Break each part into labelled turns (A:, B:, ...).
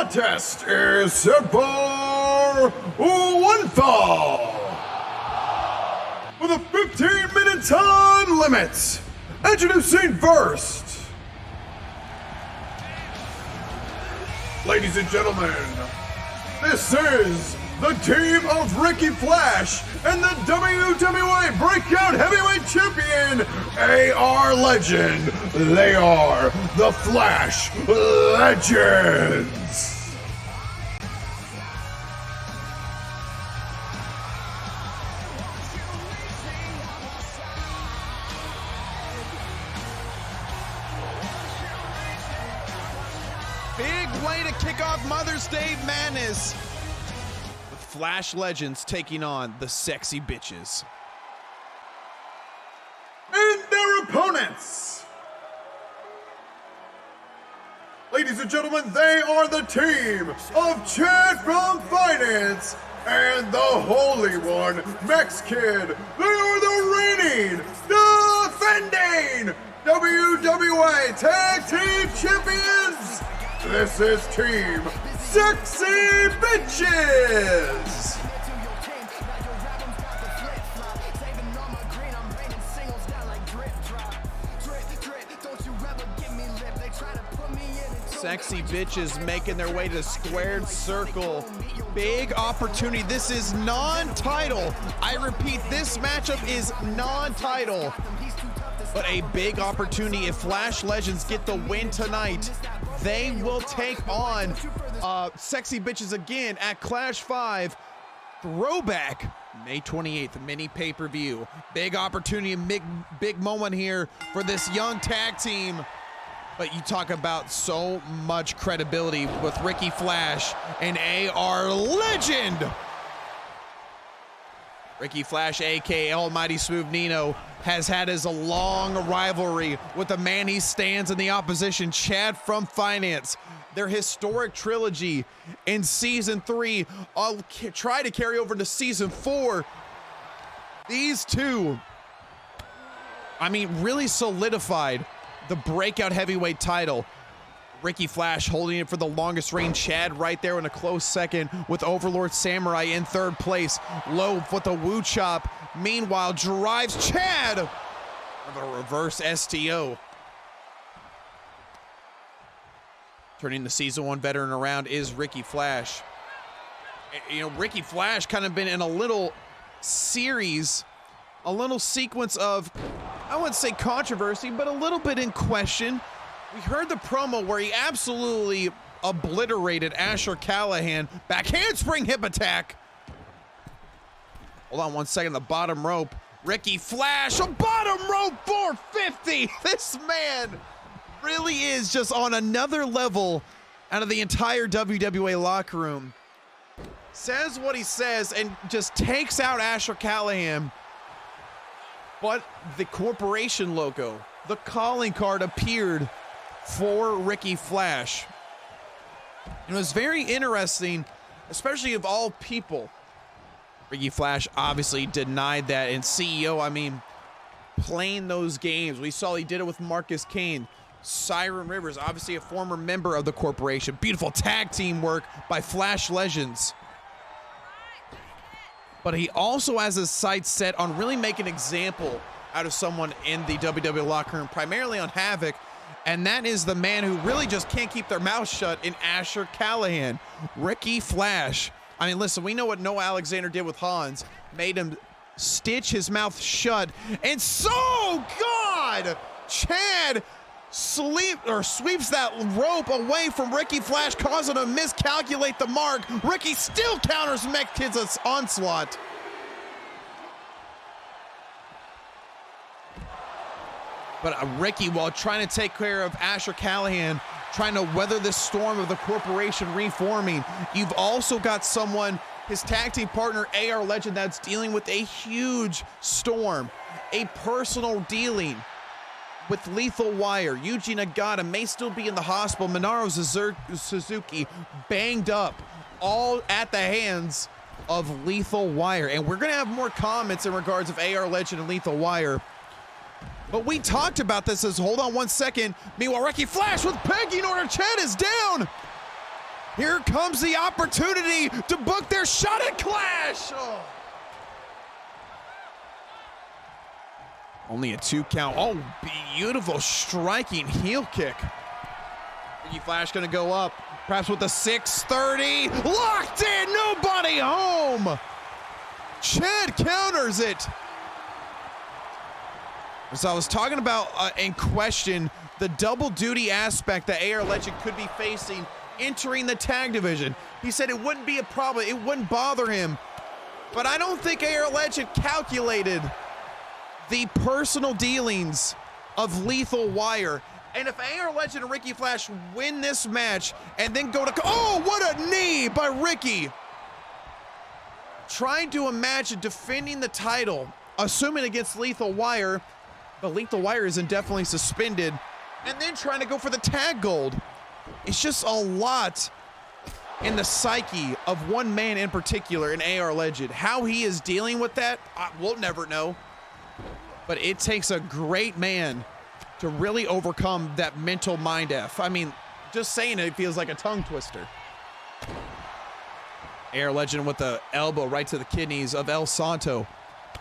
A: contest is set for one fall with a 15-minute time limit. Introducing first, ladies and gentlemen, this is the team of Ricky Flash and the WWA Breakout Heavyweight Champion, AR Legend. They are the Flash Legends.
B: Big way to kick off Mother's Day Madness. The Flash Legends taking on the Sexy Bitches.
A: And their opponents. Ladies and gentlemen, they are the team of Chad from Finance and the Holy One, Mex Kid. They are the reigning, defending WWA Tag Team Champions. This is Team Sexy Bitches.
B: Sexy Bitches making their way to Squared Circle. Big opportunity. This is non-title. I repeat, this matchup is non-title. But a big opportunity. If Flash Legends get the win tonight, they will take on Sexy Bitches again at Clash 5 Throwback May 28th, mini pay-per-view. Big opportunity, big moment here for this young tag team. But you talk about so much credibility with Ricky Flash and AR Legend. Ricky Flash, aka Almighty Smooth Nino, has had his long rivalry with the man he stands in the opposition, Chad from Finance. Their historic trilogy in Season 3, I'll try to carry over to Season 4. These two, I mean, really solidified the breakout heavyweight title. Ricky Flash holding it for the longest reign. Chad right there in a close second with Overlord Samurai in third place. Low with the woo chop. Meanwhile, drives Chad with a reverse STO. Turning the Season 1 veteran around is Ricky Flash. You know, Ricky Flash kind of been in a little series, a little sequence of, I wouldn't say controversy, but a little bit in question. We heard the promo where he absolutely obliterated Asher Callahan. Back handspring hip attack. Hold on one second, the bottom rope. Ricky Flash, a bottom rope 450. This man really is just on another level out of the entire WWA locker room. Says what he says and just takes out Asher Callahan. But the corporation logo, the calling card appeared for Ricky Flash. It was very interesting, especially of all people. Ricky Flash obviously denied that, and CEO, I mean, playing those games. We saw he did it with Marcus Kane. Siren Rivers, obviously a former member of the corporation. Beautiful tag team work by Flash Legends. But he also has his sights set on really making an example out of someone in the WWE locker room, primarily on Havoc, and that is the man who really just can't keep their mouth shut in Asher Callahan, Ricky Flash. I mean, listen, we know what Noah Alexander did with Hans, made him stitch his mouth shut, and so, God, Chad sweeps that rope away from Ricky Flash, causing him to miscalculate the mark. Ricky still counters Mex Kid's onslaught. But Ricky, while trying to take care of Asher Callahan, trying to weather this storm of the corporation reforming, you've also got someone, his tag team partner, AR Legend, that's dealing with a huge storm, a personal dealing with Lethal Wire. Yuji Nagata may still be in the hospital. Minoru Suzuki banged up, all at the hands of Lethal Wire. And we're going to have more comments in regards of AR Legend and Lethal Wire. But we talked about this as, hold on one second. Meanwhile, Ricky Flash with pegging order. Chad is down. Here comes the opportunity to book their shot at Clash. Oh. Only a 2 count. Oh, beautiful striking heel kick. Ricky Flash gonna go up, perhaps with a 630. Locked in, nobody home. Chad counters it. So I was talking about and question the double duty aspect that AR Legend could be facing entering the tag division. He said it wouldn't be a problem, it wouldn't bother him. But I don't think AR Legend calculated the personal dealings of Lethal Wire. And if AR Legend and Ricky Flash win this match and then go to, oh, what a knee by Ricky. Trying to imagine defending the title, assuming against Lethal Wire, but Lethal Wire is indefinitely suspended, and then trying to go for the tag gold. It's just a lot in the psyche of one man in particular, in AR Legend. How he is dealing with that, we'll never know. But it takes a great man to really overcome that mental mind F. I mean, just saying it feels like a tongue twister. AR Legend with the elbow right to the kidneys of El Santo.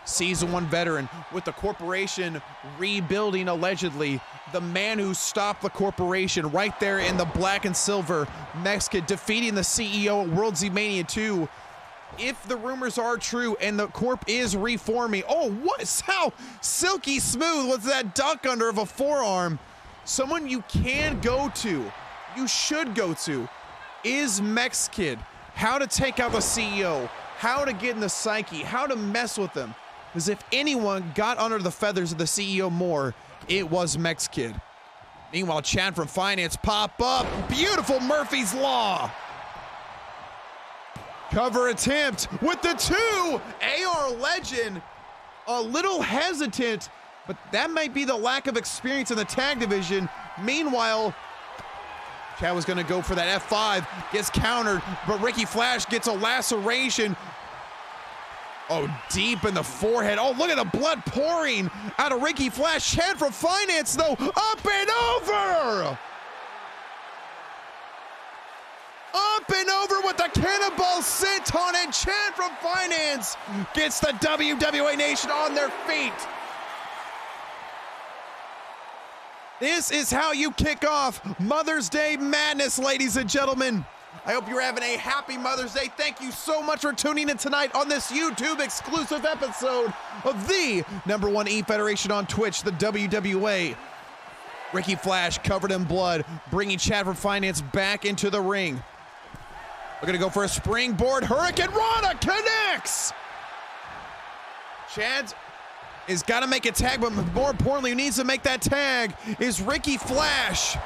B: Season 1 veteran with the corporation rebuilding allegedly. The man who stopped the corporation right there in the black and silver. Mexican defeating the CEO at WorldZY Mania 2. If the rumors are true and the corp is reforming. Oh, how silky smooth was that duck under of a forearm. Someone you can go to, you should go to, is Mex Kid. How to take out the CEO, how to get in the psyche, how to mess with them. Because if anyone got under the feathers of the CEO more, it was Mex Kid. Meanwhile, Chad from Finance pop up. Beautiful Murphy's Law. Cover attempt with the 2. AR Legend a little hesitant, but that might be the lack of experience in the tag division. Meanwhile, Chad was gonna go for that F5, gets countered, but Ricky Flash gets a laceration. Oh, deep in the forehead. Oh, look at the blood pouring out of Ricky Flash. Chad from Finance, though, up and over! Up and over with the cannonball senton, and Chad from Finance gets the WWA Nation on their feet. This is how you kick off Mother's Day Madness, ladies and gentlemen. I hope you're having a happy Mother's Day. Thank you so much for tuning in tonight on this YouTube exclusive episode of the #1 E-Federation on Twitch, the WWA. Ricky Flash covered in blood, bringing Chad from Finance back into the ring. We're gonna go for a springboard. Hurricane Rana connects! Chad's is gotta make a tag, but more importantly, who needs to make that tag is Ricky Flash.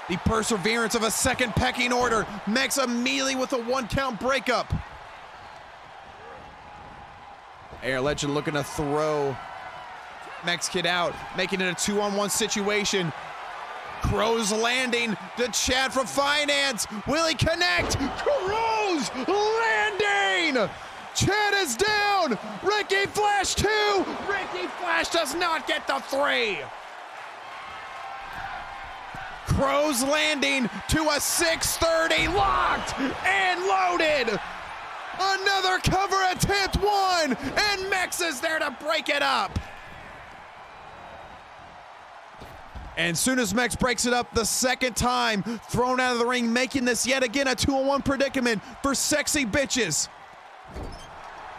B: The perseverance of a second pecking order. Mex immediately with a 1 count breakup. AR Legend looking to throw Mex Kid out, making it a 2-on-1 situation. Crow's landing to Chad from Finance. Will he connect? Crow's landing! Chad is down! Ricky Flash 2! Ricky Flash does not get the 3! Crow's landing to a 630, locked and loaded! Another cover attempt, 1, and Mex is there to break it up! And soon as Mex breaks it up the second time, thrown out of the ring, making this yet again a 2-on-1 predicament for sexy bitches.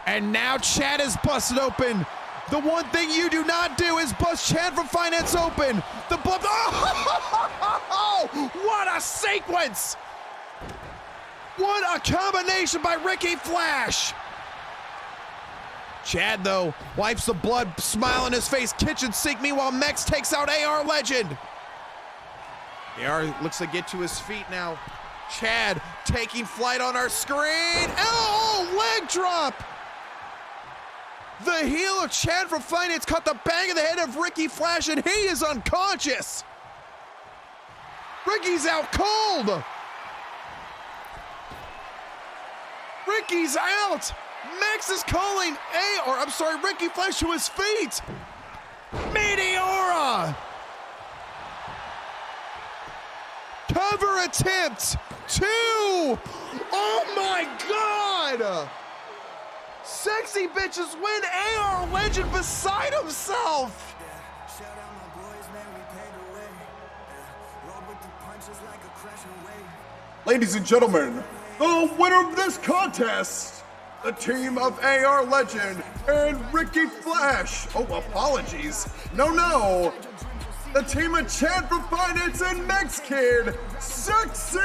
B: And now Chad is busted open. The one thing you do not do is bust Chad from Finance open. The blood. Oh, what a sequence! What a combination by Ricky Flash. Chad, though, wipes the blood, smile on his face, kitchen sink. Meanwhile, Mex takes out AR Legend. AR looks to get to his feet now. Chad taking flight on our screen. Oh, leg drop. The heel of Chad from Finance caught the bang of the head of Ricky Flash, and he is unconscious. Ricky's out cold. Ricky's out. Mex is calling Ricky Flash to his feet. Meteora. another attempt. 2. Oh my God. Sexy bitches win. AR Legend beside himself.
A: Ladies and gentlemen, the winner of this contest, the team of AR Legend and Ricky Flash. Oh, apologies. No. The team of Chad from Finance and Mex Kid, Sexy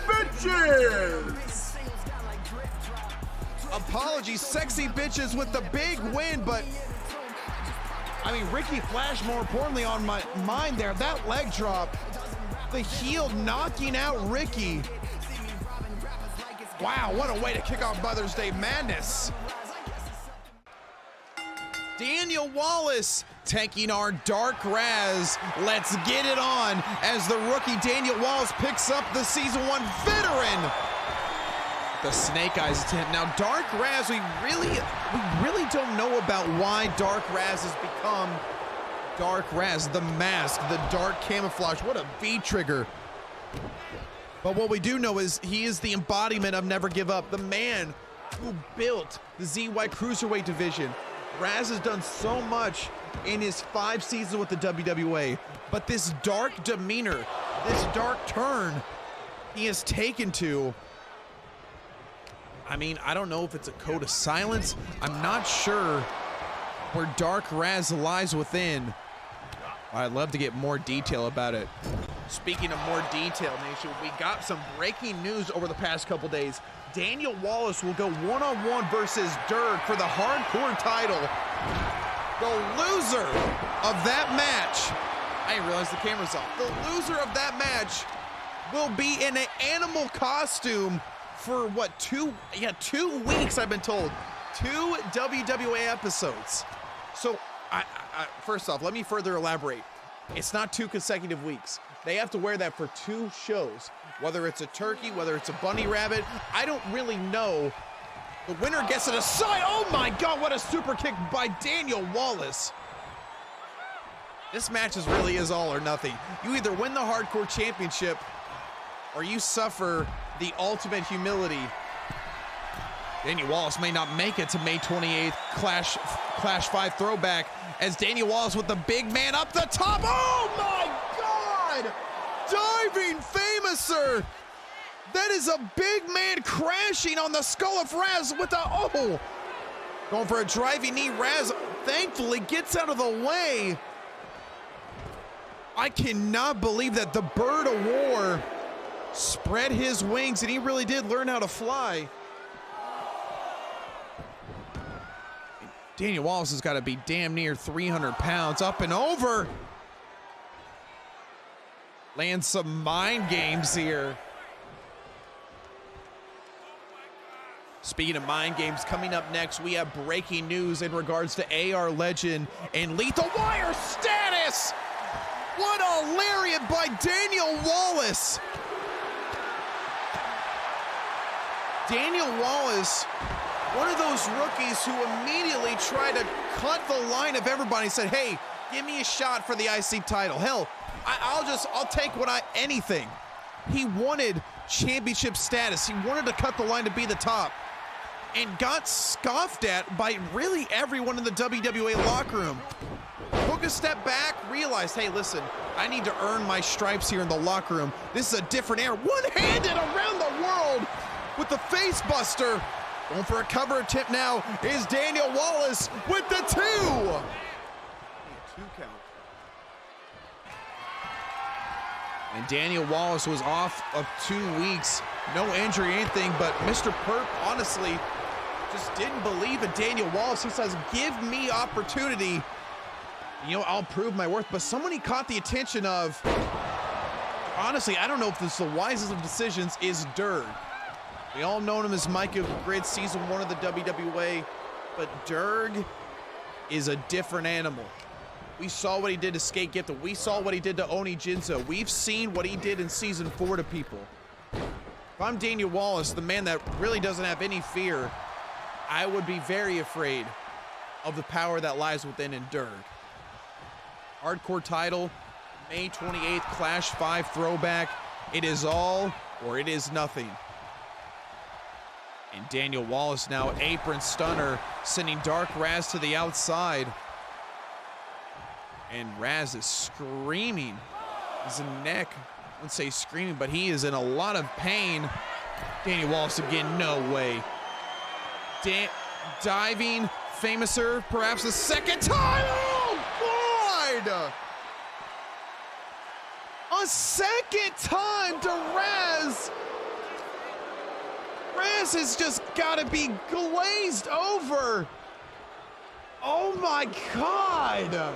A: Bitches.
B: Apologies, Sexy Bitches with the big win, but I mean, Ricky Flash, more importantly on my mind there, that leg drop, the heel knocking out Ricky. Wow, what a way to kick off Mother's Day Madness. Daniel Wallace taking our Dark Raz. Let's get it on as the rookie Daniel Wallace picks up the Season 1 veteran. The Snake Eyes attempt. Now, Dark Raz, we really don't know about why Dark Raz has become Dark Raz. The mask, the dark camouflage, what a V-trigger. But what we do know is he is the embodiment of Never Give Up, the man who built the ZY Cruiserweight division. Raz has done so much in his 5 seasons with the WWA, but this dark demeanor, this dark turn he has taken to, I mean, I don't know if it's a code of silence. I'm not sure where Dark Raz lies within. I'd love to get more detail about it. Speaking of more detail, Nation, we got some breaking news over the past couple days. Daniel Wallace will go one-on-one versus Dirk for the hardcore title. The loser of that match, I didn't realize the camera's off. The loser of that match will be in an animal costume for what, 2 weeks, I've been told. 2 WWA episodes. So, first off, let me further elaborate. It's not 2 consecutive weeks. They have to wear that for 2 shows. Whether it's a turkey, whether it's a bunny rabbit, I don't really know. The winner gets it aside. Oh my God, what a super kick by Daniel Wallace. This match really is all or nothing. You either win the hardcore championship or you suffer the ultimate humility. Daniel Wallace may not make it to May 28th Clash 5 throwback as Daniel Wallace with the big man up the top. Oh my God! Diving Famouser! That is a big man crashing on the skull of Raz with a, going for a driving knee. Raz thankfully gets out of the way. I cannot believe that the Bird of War spread his wings and he really did learn how to fly. Daniel Wallace has got to be damn near 300 pounds, up and over. Lands some mind games here. Speaking of mind games, coming up next, we have breaking news in regards to AR Legend and Lethal Wire status. What a lariat by Daniel Wallace. Daniel Wallace, one of those rookies who immediately tried to cut the line of everybody and said, hey, give me a shot for the IC title. Hell, I'll take anything. He wanted championship status. He wanted to cut the line to be the top and got scoffed at by really everyone in the WWA locker room. Took a step back, realized, hey, listen, I need to earn my stripes here in the locker room. This is a different era. One-handed around the world with the face buster. Going for a cover attempt now is Daniel Wallace with the 2. 2 count. And Daniel Wallace was off of 2 weeks. No injury, anything, but Mr. Perp honestly just didn't believe in Daniel Wallace. He says, give me opportunity. You know, I'll prove my worth. But somebody caught the attention of, honestly, I don't know if this is the wisest of decisions, is Durg. We all known him as Mike of Grid Season 1 of the WWA, but Durg is a different animal. We saw what he did to Skate Gift. We saw what he did to Oni Jinzo. We've seen what he did in Season 4 to people. If I'm Daniel Wallace, the man that really doesn't have any fear, I would be very afraid of the power that lies within in Durg. Hardcore title, May 28th, Clash 5 throwback. It is all or it is nothing. And Daniel Wallace now apron stunner, sending Dark Raz to the outside. And Raz is screaming. His neck, I wouldn't say screaming, but he is in a lot of pain. Daniel Wallace again, no way. Diving, famouser, perhaps the second time. Oh, God! A second time to Raz. Raz has just got to be glazed over. Oh my God.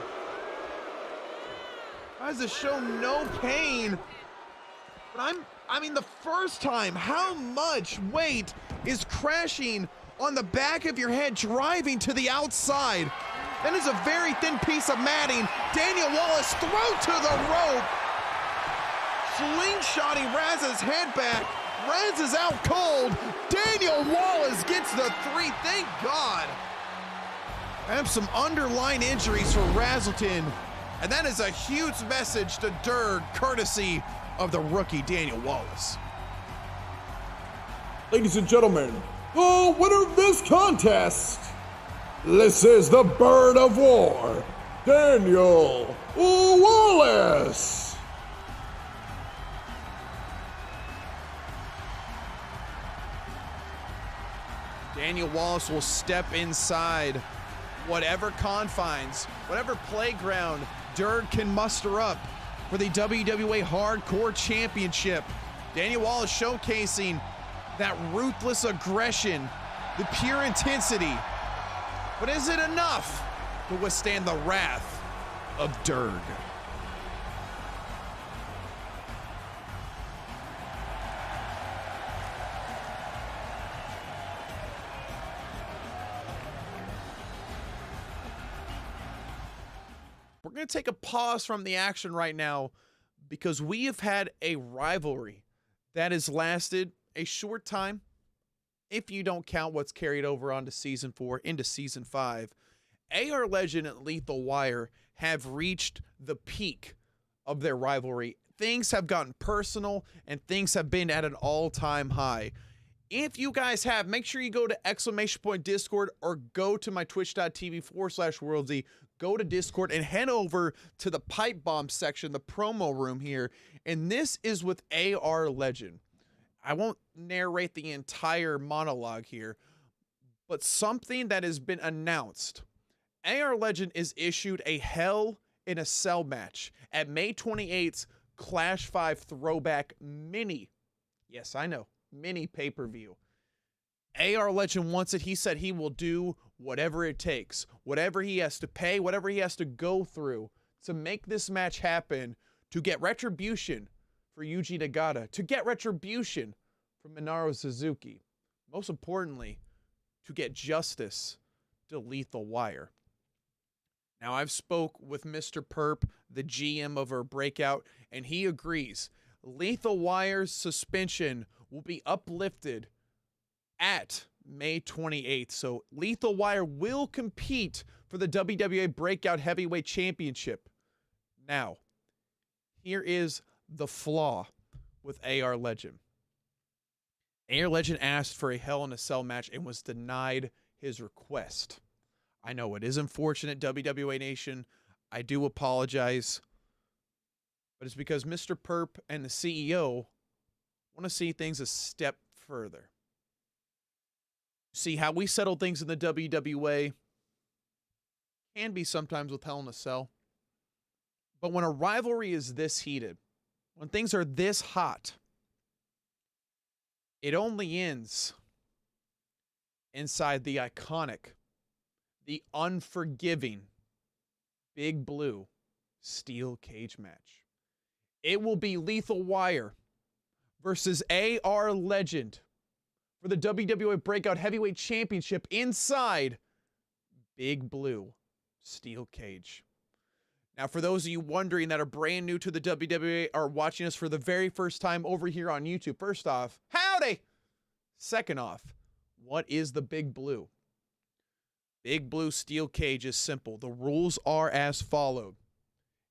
B: Raz has shown no pain. But I mean the first time, how much weight is crashing on the back of your head driving to the outside? That is a very thin piece of matting. Daniel Wallace throw to the rope. Slingshotting Raz's head back. Raz is out cold. Daniel Wallace gets the 3, thank God. I have some underlying injuries for Razzleton, and that is a huge message to Durg, courtesy of the rookie Daniel Wallace.
A: Ladies and gentlemen, the winner of this contest, this is the Bird of War, Daniel Wallace.
B: Daniel Wallace will step inside whatever confines, whatever playground Durg can muster up for the WWA Hardcore Championship. Daniel Wallace showcasing that ruthless aggression, the pure intensity. But is it enough to withstand the wrath of Durg? We're going to take a pause from the action right now because we have had a rivalry that has lasted a short time, if you don't count what's carried over onto Season 4 into Season 5. AR Legend and Lethal Wire have reached the peak of their rivalry. Things have gotten personal and things have been at an all-time high. If you guys have, make sure you go to !Discord or go to my twitch.tv/WorldZY. Go to Discord and head over to the Pipe Bomb section, the promo room here. And this is with AR Legend. I won't narrate the entire monologue here, but something that has been announced. AR Legend is issued a Hell in a Cell match at May 28th's Clash 5 Throwback Mini. Yes, I know. Mini pay-per-view. AR Legend wants it. He said he will do whatever it takes, whatever he has to pay, whatever he has to go through to make this match happen, to get retribution for Yuji Nagata, to get retribution for Minoru Suzuki. Most importantly, to get justice to Lethal Wire. Now, I've spoke with Mr. Perp, the GM of our Breakout, and he agrees. Lethal Wire's suspension will be uplifted at May 28th. So Lethal Wire will compete for the WWA Breakout Heavyweight Championship. Now, here is the flaw with AR Legend. AR Legend asked for a Hell in a Cell match and was denied his request. I know it is unfortunate, WWA Nation. I do apologize. But it's because Mr. Perp and the CEO want to see things a step further. See, how we settle things in the WWA can be sometimes with Hell in a Cell. But when a rivalry is this heated, when things are this hot, it only ends inside the iconic, the unforgiving Big Blue Steel Cage match. It will be Lethal Wire versus AR Legend for the WWA Breakout Heavyweight Championship inside Big Blue Steel Cage. Now, for those of you wondering that are brand new to the WWA or watching us for the very first time over here on YouTube, first off, howdy! Second off, what is the Big Blue? Big Blue Steel Cage is simple. The rules are as followed.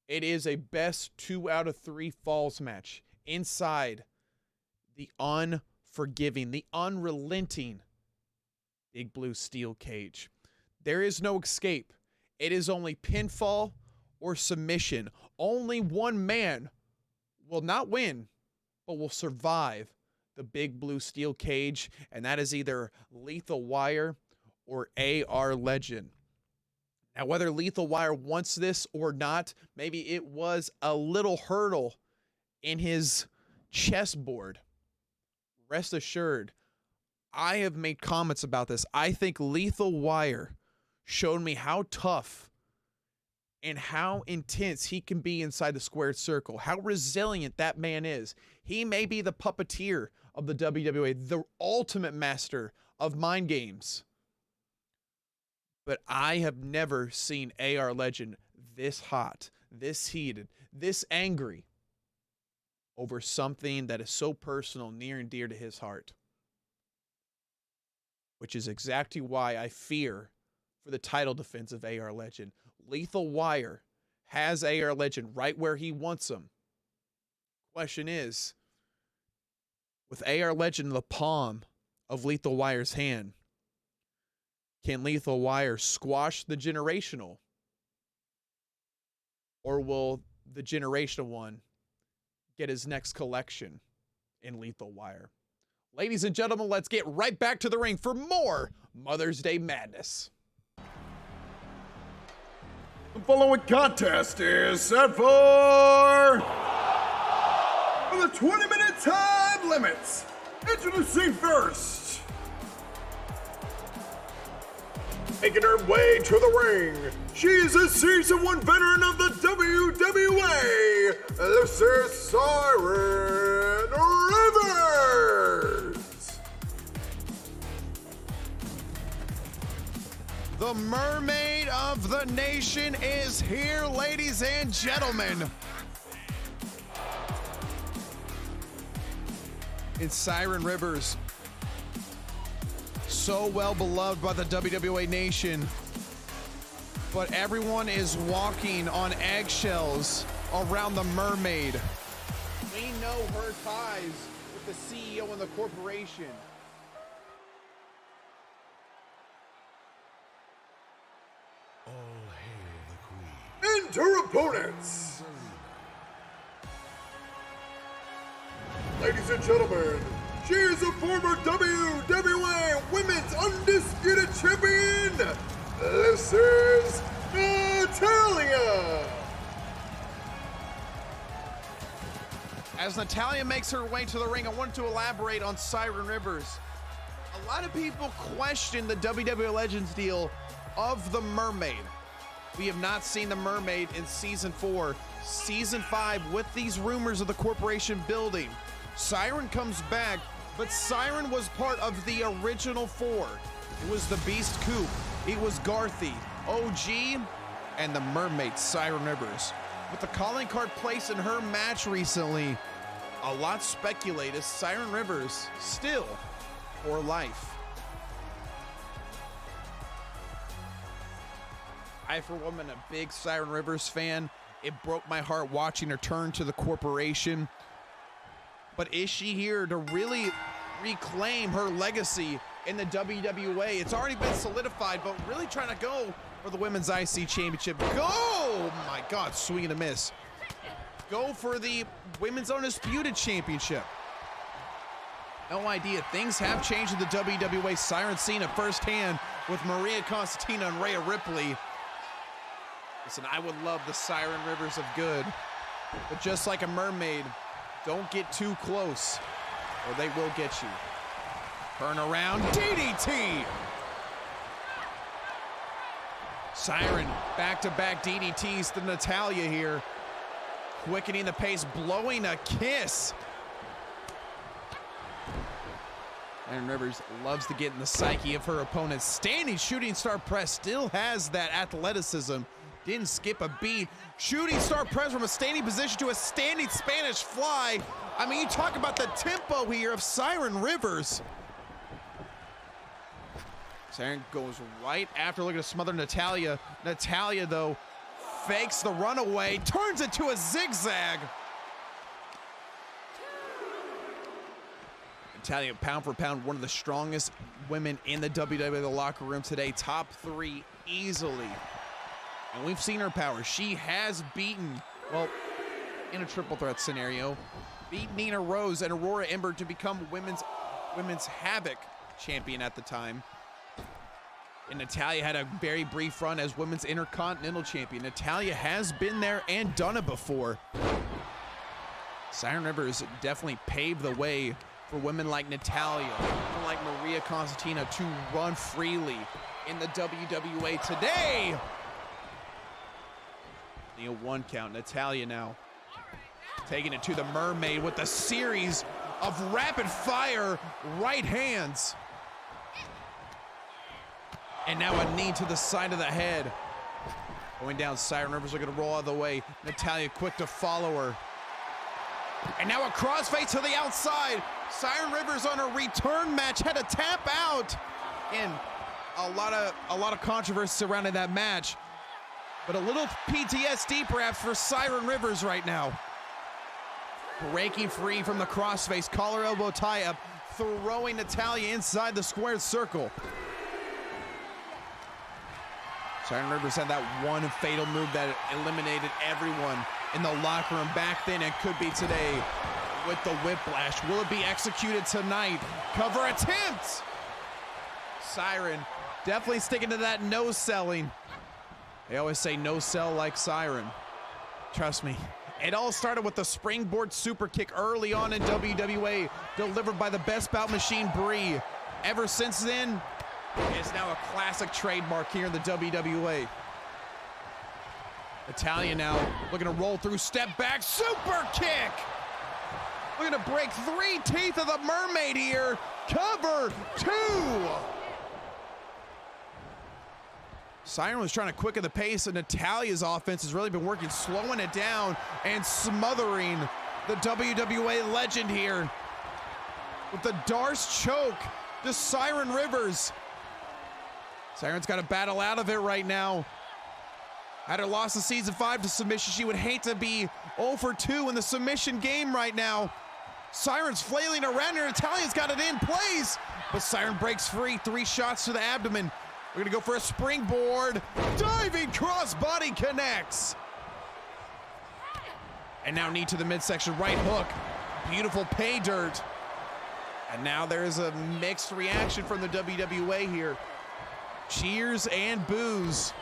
B: It is a best 2 out of 3 falls match. inside the unforgiving, the unrelenting Big Blue Steel Cage. There is no escape. It is only pinfall or submission. Only one man will not win, but will survive the Big Blue Steel Cage, and that is either Lethal Wire or AR Legend. Now, whether Lethal Wire wants this or not, maybe it was a little hurdle in his chessboard. Rest assured, I have made comments about this. I think Lethal Wire showed me how tough and how intense he can be inside the squared circle, how resilient that man is. He may be the puppeteer of the WWA, the ultimate master of mind games. But I have never seen AR Legend this hot, this heated, this angry over something that is so personal, near and dear to his heart. Which is exactly why I fear for the title defense of AR Legend. Lethal Wire has AR Legend right where he wants him. Question is, with AR Legend in the palm of Lethal Wire's hand, can Lethal Wire squash the generational? Or will the generational one get his next collection in Lethal Wire? Ladies and gentlemen, let's get right back to the ring for more Mother's Day madness.
A: The following contest is set for the 20-minute time limits. Introducing first, making her way to the ring, she is a Season 1 veteran of the WWA. This is Siren Rivers.
B: The Mermaid of the Nation is here, ladies and gentlemen. It's Siren Rivers. So well beloved by the WWA Nation. But everyone is walking on eggshells around the Mermaid. We know her ties with the CEO and the corporation.
A: And her opponents. Ladies and gentlemen, she is a former WWA Women's Undisputed Champion. This is Natalya.
B: As Natalya makes her way to the ring, I wanted to elaborate on Siren Rivers. A lot of people question the WWA Legends deal of the Mermaid. We have not seen the Mermaid in Season 4. Season 5, with these rumors of the corporation building, Siren comes back, but Siren was part of the original 4. It was the Beast Coop, it was Garthy, OG, and the Mermaid, Siren Rivers. With the calling card placed in her match recently, a lot speculate as Siren Rivers still for life. I, for one, am a big Siren Rivers fan. It broke my heart watching her turn to the corporation. But is she here to really reclaim her legacy in the WWA? It's already been solidified, but really trying to go for the Women's IC Championship. Go! Oh my God, swing and a miss. Go for the Women's Undisputed Championship. No idea. Things have changed in the WWA. Siren seen it firsthand with Maria Constantina and Rhea Ripley. Listen, I would love the Siren Rivers of good, but just like a mermaid, don't get too close or they will get you. Turn around, DDT! Siren, back-to-back DDTs to Natalya here. Quickening the pace, blowing a kiss. Siren Rivers loves to get in the psyche of her opponent. Standing shooting star press, still has that athleticism. Didn't skip a beat. Shooting star press from a standing position to a standing Spanish fly. I mean, you talk about the tempo here of Siren Rivers. Siren goes right after looking to smother Natalya. Natalya, though, fakes the runaway, turns it to a zigzag. Natalia, pound for pound, one of the strongest women in the WWE locker room today. Top 3 easily. And we've seen her power. She has beaten, well, in a triple threat scenario, beat Nina Rose and Aurora Ember to become women's Havoc champion at the time. And Natalia had a very brief run as women's Intercontinental champion. Natalia has been there and done it before. Siren Rivers definitely paved the way for women like Natalia, women like Maria Constantina to run freely in the WWA today. A 1 count. Natalia now taking it to the Mermaid with a series of rapid fire right hands. And now a knee to the side of the head. Going down, Siren Rivers are gonna roll out of the way. Natalia quick to follow her. And now a crossface to the outside. Siren Rivers on a return match had to tap out. And a lot of controversy surrounding that match. But a little PTSD perhaps for Siren Rivers right now. Breaking free from the crossface, collar elbow tie up, throwing Natalia inside the squared circle. Siren Rivers had that one fatal move that eliminated everyone in the locker room back then and could be today with the whiplash. Will it be executed tonight? Cover attempt! Siren definitely sticking to that no selling. They always say no sell like Siren. Trust me. It all started with the springboard super kick early on in WWA, delivered by the best bout machine Brie. Ever since then, it's now a classic trademark here in the WWA. Natalia now looking to roll through, step back, super kick! Looking to break 3 teeth of the Mermaid here. Cover 2! Siren was trying to quicken the pace, and Natalia's offense has really been working, slowing it down and smothering the WWA legend here. With the Darce choke to Siren Rivers. Siren's got to battle out of it right now. Had her lost in season 5 to submission, she would hate to be 0 for 2 in the submission game right now. Siren's flailing around her. Natalia's got it in place, but Siren breaks free. 3 shots to the abdomen. We're gonna go for a springboard. Diving crossbody connects. And now knee to the midsection, right hook. Beautiful pay dirt. And now there's a mixed reaction from the WWA here. Cheers and boos.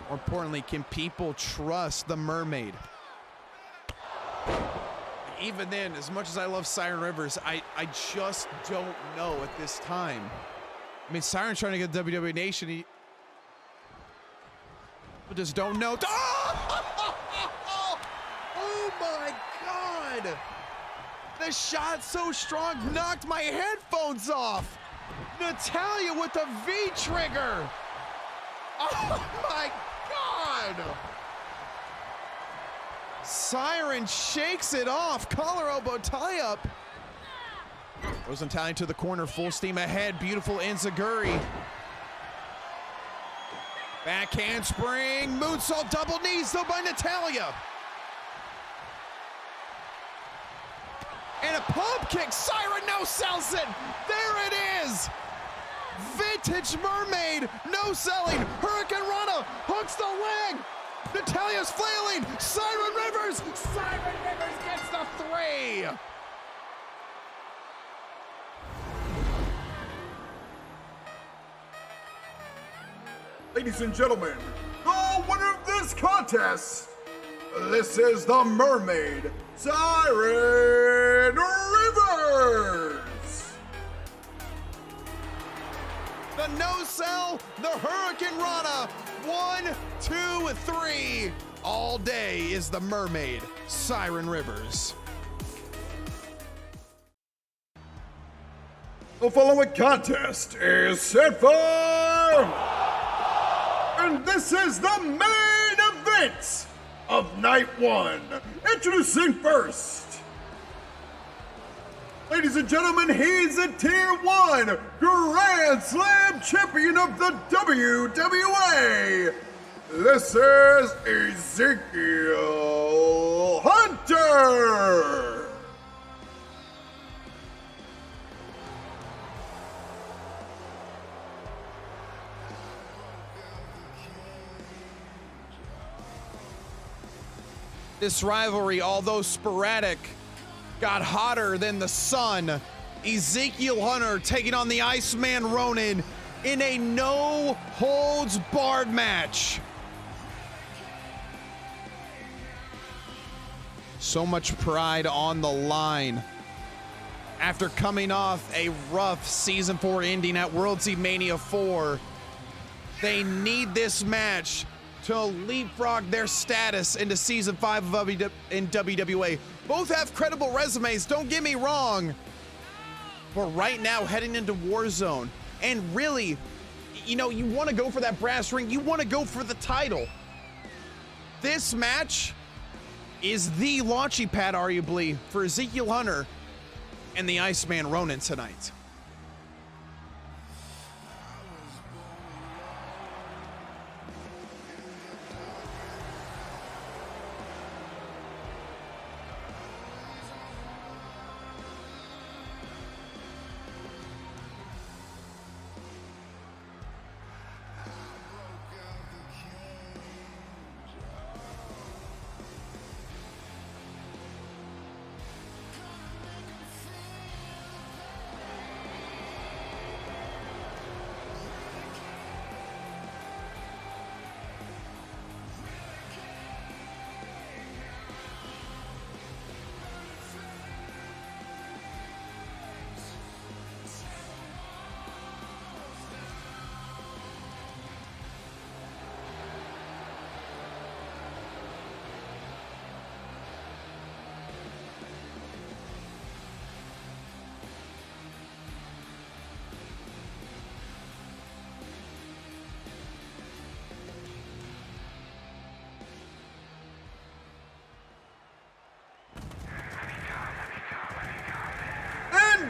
B: More importantly, can people trust the Mermaid? Even then, as much as I love Siren Rivers, I just don't know at this time. I mean, Siren's trying to get WWE Nation. But just don't know. Oh my God! The shot so strong knocked my headphones off. Natalia with the V trigger. Oh my God! Siren shakes it off. Collar elbow tie up. Goes Natalia to the corner, full steam ahead. Beautiful enziguri. Backhand spring, moonsault, double knees though by Natalia. And a pump kick, Siren no sells it. There it is. Vintage Mermaid, no selling. Hurricane Rana hooks the leg. Natalia's flailing. Siren Rivers gets the 3.
A: Ladies and gentlemen, the winner of this contest, this is the Mermaid, Siren Rivers.
B: The no sell, the Hurricane Rana, 1, 2, 3. All day is the Mermaid, Siren Rivers.
A: The following contest is set for... And this is the main event of Night 1. Introducing first. Ladies and gentlemen, he's a Tier 1 Grand Slam champion of the WWA. This is Ezekiel Hunter.
B: This rivalry, although sporadic, got hotter than the sun. Ezekiel Hunter taking on the Iceman Ronin in a no-holds-barred match. So much pride on the line. After coming off a rough Season 4 ending at WorldZY Mania 4, they need this match to leapfrog their status into Season 5 of in WWA. Both have credible resumes, don't get me wrong. But right now, heading into Warzone, and really, you know, you want to go for that brass ring, you want to go for the title. This match is the launching pad, arguably, for Ezekiel Hunter and the Iceman Ronin tonight.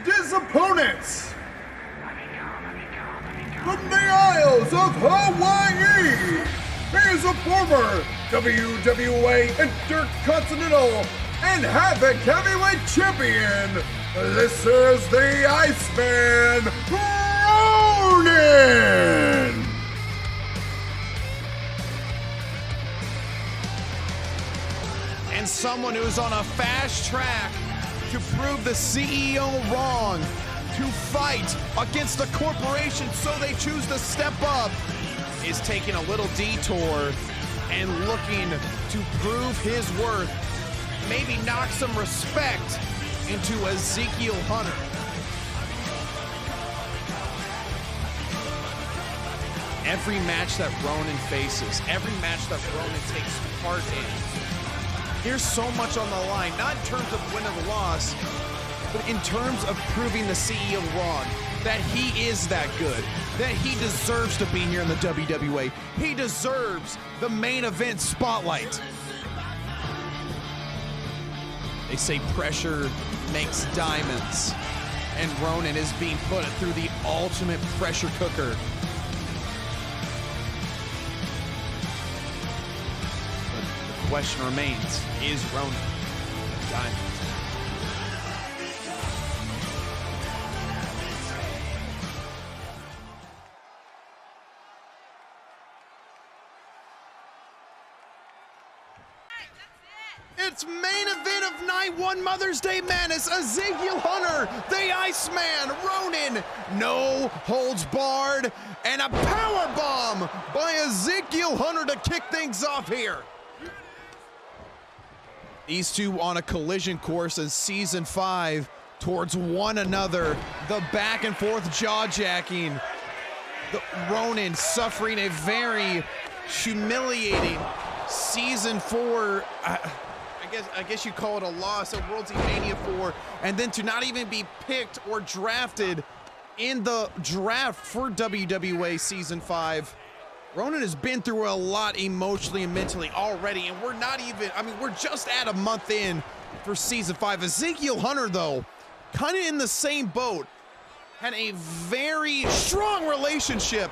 A: His opponents from the Isles of Hawaii. He is a former WWA Intercontinental and Havoc Heavyweight Champion. This is the Iceman Ronin.
B: And someone who's on a fast track to prove the CEO wrong, to fight against the corporation so they choose to step up, is taking a little detour and looking to prove his worth, maybe knock some respect into Ezekiel Hunter. Every match that Ronin faces, every match that Ronin takes part in, there's so much on the line, not in terms of win or loss, but in terms of proving the CEO wrong, that he is that good, that he deserves to be here in the WWA. He deserves the main event spotlight. They say pressure makes diamonds, and Ronin is being put through the ultimate pressure cooker. The question remains, is Ronin a diamond? It's main event of night one, Mother's Day Madness. Ezekiel Hunter, the Iceman, Ronin, no holds barred, and a power bomb by Ezekiel Hunter to kick things off here. These two on a collision course in Season 5 towards one another. The back and forth jaw-jacking. The Ronin suffering a very humiliating Season 4, I guess you call it a loss at WorldZY Mania 4, and then to not even be picked or drafted in the draft for WWA Season 5. Ronin has been through a lot emotionally and mentally already, and we're not even, we're just at a month in for Season 5. Ezekiel Hunter, though, kind of in the same boat, had a very strong relationship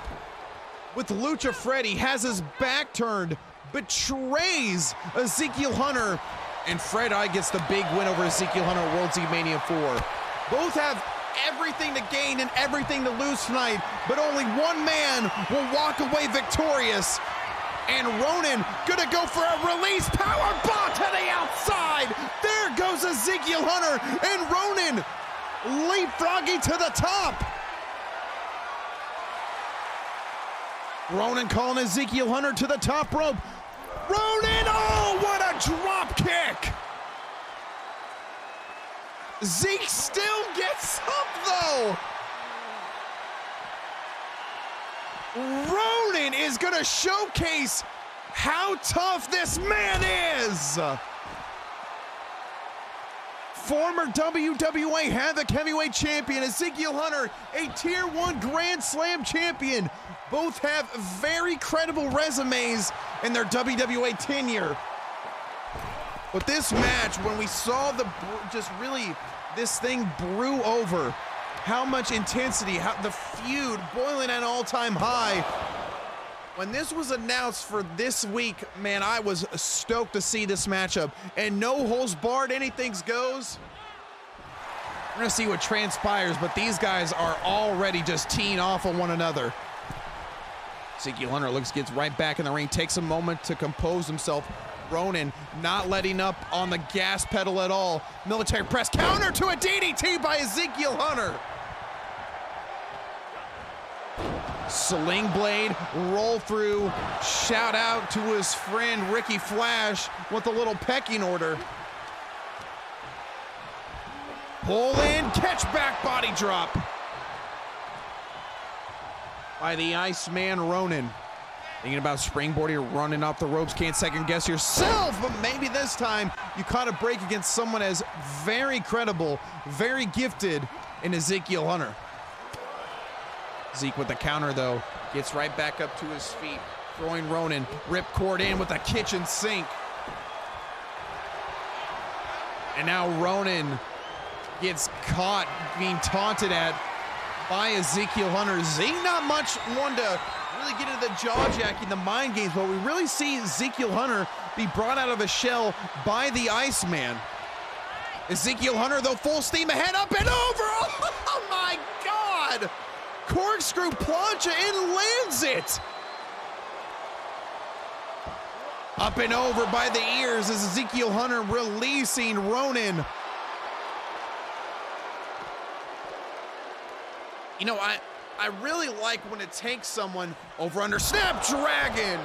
B: with Lucha Freddy, has his back turned, betrays Ezekiel Hunter, and Fred I gets the big win over Ezekiel Hunter at WorldZY Mania 4. Both have everything to gain and everything to lose tonight, but only one man will walk away victorious. And Ronan gonna go for a release power bomb to the outside. There goes Ezekiel Hunter, and Ronan leapfrogging to the top. Ronan calling Ezekiel Hunter to the top rope. Ronan, oh, what a drop kick. Zeke still gets up though. Ronan is gonna showcase how tough this man is. Former WWA Havoc Heavyweight Champion Ezekiel Hunter, a Tier 1 Grand Slam champion. Both have very credible resumes in their WWA tenure. But this match, when we saw this thing brew over, how much intensity, how the feud boiling at an all-time high. When this was announced for this week, man, I was stoked to see this matchup. And no holds barred, anything goes. We're gonna see what transpires, but these guys are already just teeing off on one another. Ezekiel Hunter gets right back in the ring, takes a moment to compose himself. Ronan not letting up on the gas pedal at all. Military press counter to a DDT by Ezekiel Hunter. Sling blade, roll through, shout out to his friend Ricky Flash with a little pecking order. Pull in, catch back body drop by the Iceman Ronan. Thinking about springboarding or running off the ropes, can't second guess yourself, but maybe this time you caught a break against someone as very credible, very gifted in Ezekiel Hunter. Zeke with the counter though, gets right back up to his feet, throwing Ronan, ripcord in with a kitchen sink. And now Ronan gets caught being taunted at by Ezekiel Hunter. Zeke not much one to really get into the jaw-jacking, the mind games, but we really see Ezekiel Hunter be brought out of his shell by the Iceman. Ezekiel Hunter though, full steam ahead, up and over. Oh my God! Corkscrew plancha and lands it. Up and over by the ears as Ezekiel Hunter releasing Ronan. You know, I really like when it takes someone over under Snapdragon.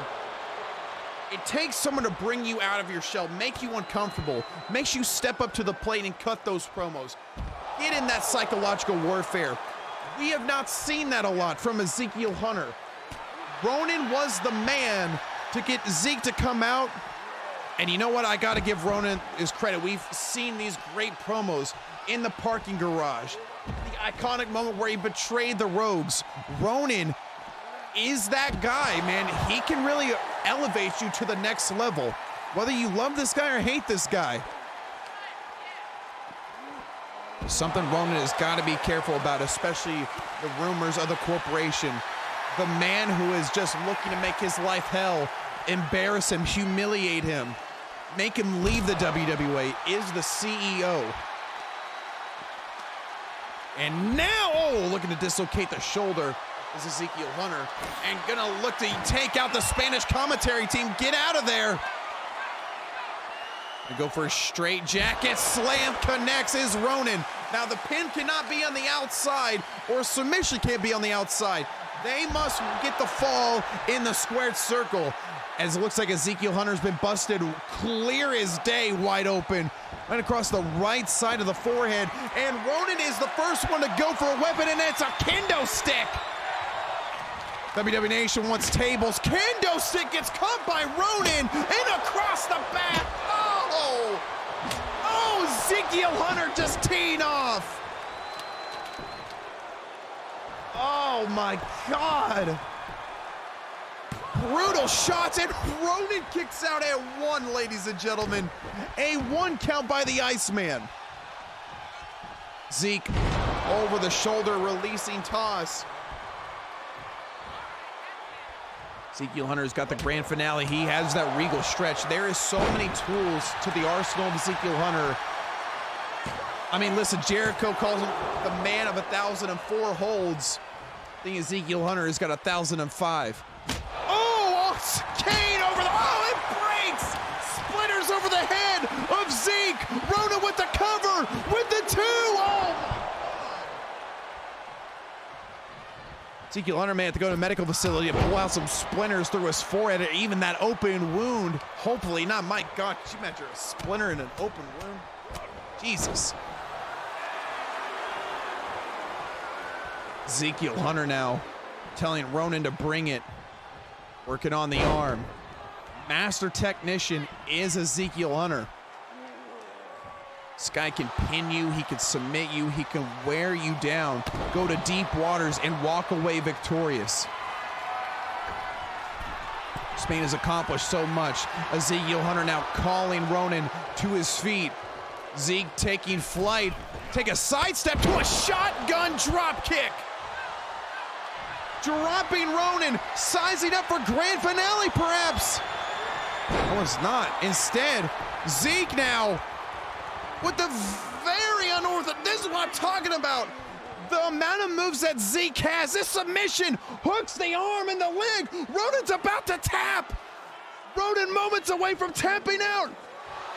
B: It takes someone to bring you out of your shell, make you uncomfortable, makes you step up to the plate and cut those promos. Get in that psychological warfare. We have not seen that a lot from Ezekiel Hunter. Ronan was the man to get Zeke to come out. And you know what? I got to give Ronan his credit. We've seen these great promos in the parking garage. The iconic moment where he betrayed the Rogues. Ronan is that guy, man. He can really elevate you to the next level, whether you love this guy or hate this guy. Something Ronan has got to be careful about, especially the rumors of the corporation. The man who is just looking to make his life hell, embarrass him, humiliate him, make him leave the WWA is the CEO. And now, oh, looking to dislocate the shoulder is Ezekiel Hunter, and gonna look to take out the Spanish commentary team. Get out of there. And go for a straight jacket slam, connects is Ronan. Now the pin cannot be on the outside, or submission can't be on the outside. They must get the fall in the squared circle, as it looks like Ezekiel Hunter's been busted clear as day, wide open, right across the right side of the forehead. And Ronan is the first one to go for a weapon, and it's a kendo stick. WWE Nation wants tables. Kendo stick gets caught by Ronan and across the back. Oh! Oh, Ezekiel Hunter just teeing off. Oh my God. Brutal shots, and Ronan kicks out at one, ladies and gentlemen. A one count by the Iceman. Zeke over the shoulder, releasing toss. Ezekiel Hunter's got the grand finale. He has that regal stretch. There is so many tools to the arsenal of Ezekiel Hunter. I mean, listen, Jericho calls him the man of 1,004 holds. I think Ezekiel Hunter has got 1,005. Oh, Kane Ezekiel Hunter may have to go to a medical facility and pull out some splinters through his forehead, or even that open wound. Hopefully not. My God, could you imagine a splinter in an open wound? Jesus. Ezekiel Hunter now telling Ronan to bring it. Working on the arm. Master technician is Ezekiel Hunter. This guy can pin you, he can submit you, he can wear you down, go to deep waters, and walk away victorious. This man has accomplished so much. Ezekiel Hunter now calling Ronan to his feet. Zeke taking flight, take a sidestep to a shotgun drop kick. Dropping Ronan, sizing up for grand finale perhaps. No, it's not. Instead, Zeke now with the very unorthodox, this is what I'm talking about. The amount of moves that Zeke has. This submission hooks the arm and the leg. Ronan's about to tap. Ronan moments away from tapping out.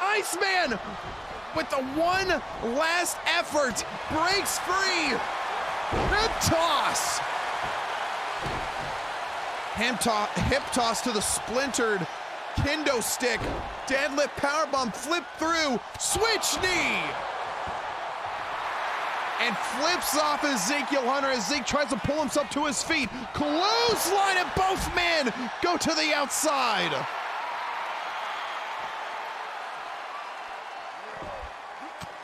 B: Iceman with the one last effort breaks free. Hip toss. Hip toss to the splintered kendo stick. Deadlift powerbomb, flip through, switch knee. And flips off Ezekiel Hunter as Zeke tries to pull himself to his feet. Clothesline, and both men go to the outside.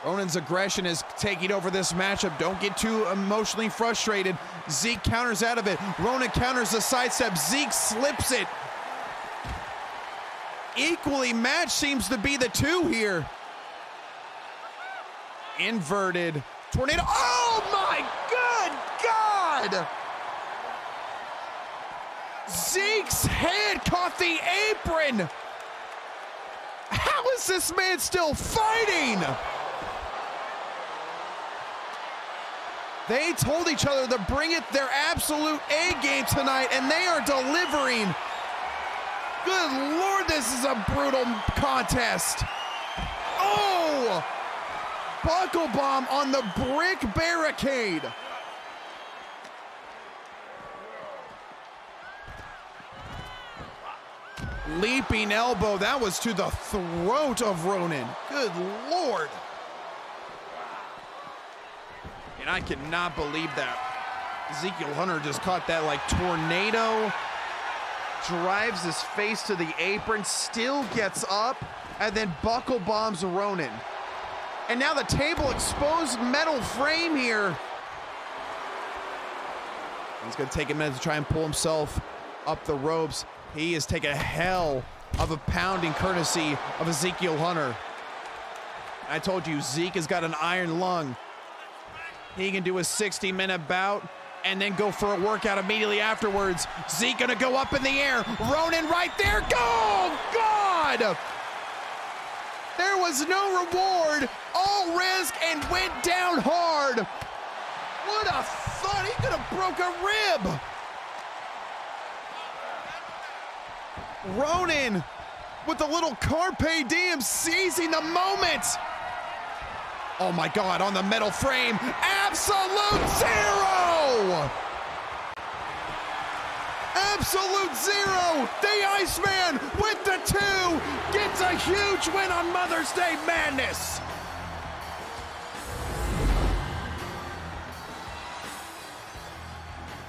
B: Ronan's aggression is taking over this matchup. Don't get too emotionally frustrated. Zeke counters out of it. Ronan counters the sidestep. Zeke slips it. Equally matched seems to be the two here. Inverted tornado. Oh my good God! Zeke's hand caught the apron. How is this man still fighting? They told each other to bring it their absolute A game tonight, and they are delivering. Good Lord, this is a brutal contest. Oh! Buckle bomb on the brick barricade. Leaping elbow, that was to the throat of Ronan. Good Lord. And I cannot believe that. Ezekiel Hunter just caught that like tornado. Drives his face to the apron, still gets up, and then buckle bombs Ronan. And now the table exposed metal frame here. He's gonna take a minute to try and pull himself up the ropes. He is taking a hell of a pounding courtesy of Ezekiel Hunter. I told you, Zeke has got an iron lung. He can do a 60-minute bout and then go for a workout immediately afterwards. Zeke gonna go up in the air. Ronan right there. Go! God! There was no reward. All risk and went down hard. What a thud. He could have broke a rib. Ronan with a little carpe diem, seizing the moment. Oh my God, on the metal frame, absolute zero! Absolute zero! The Iceman with the 2 gets a huge win on Mother's Day Madness!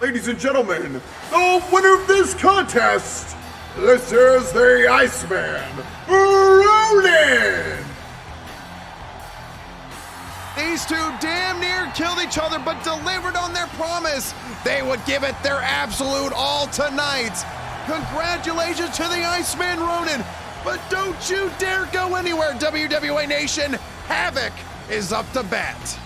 A: Ladies and gentlemen, the winner of this contest, this is the Iceman, Ronan!
B: These two damn near killed each other, but delivered on their promise. They would give it their absolute all tonight. Congratulations to the Iceman, Ronan. But don't you dare go anywhere, WWA Nation. Havoc is up to bat.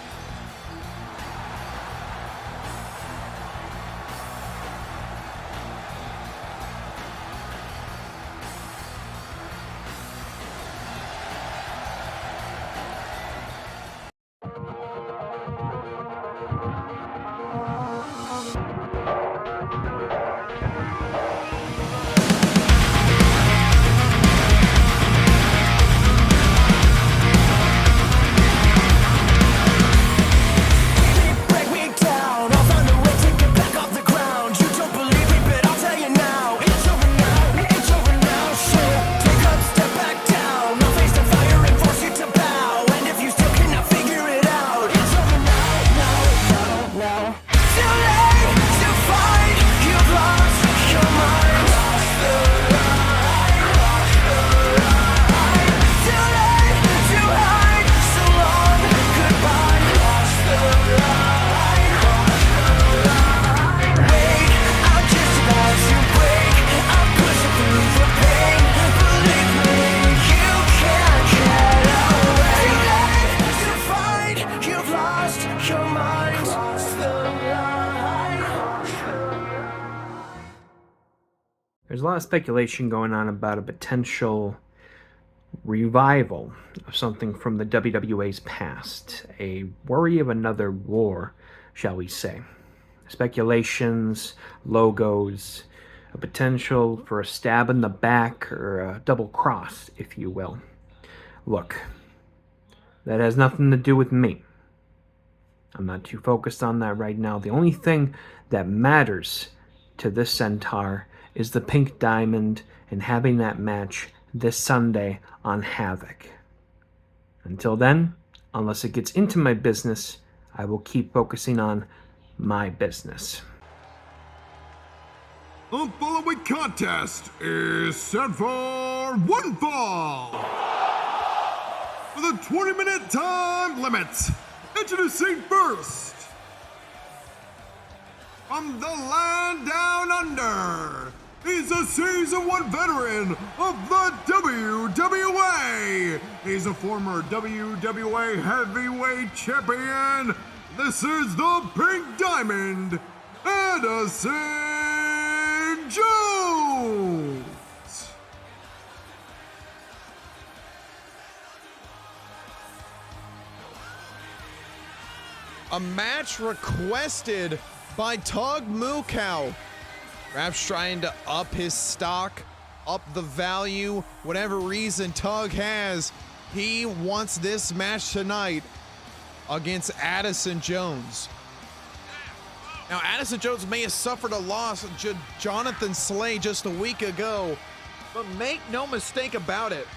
C: a lot of speculation going on about a potential revival of something from the WWA's past, a worry of another war, shall we say. Speculations, logos, a potential for a stab in the back or a double cross, if you will. Look, that has nothing to do with me. I'm not too focused on that right now. The only thing that matters to this Centaur is the Pink Diamond and having that match this Sunday on Havoc. Until then, unless it gets into my business, I will keep focusing on my business.
A: The following contest is set for one fall. With a 20-minute time limit. Introducing first, from the land down under, he's a Season 1 veteran of the WWA. He's a former WWA Heavyweight Champion. This is the Pink Diamond, Addison Jones.
B: A match requested by Tug Mukow. Perhaps trying to up his stock, up the value, whatever reason Tug has. He wants this match tonight against Addison Jones. Now, Addison Jones may have suffered a loss to Jonathan Slay just a week ago, but make no mistake about it,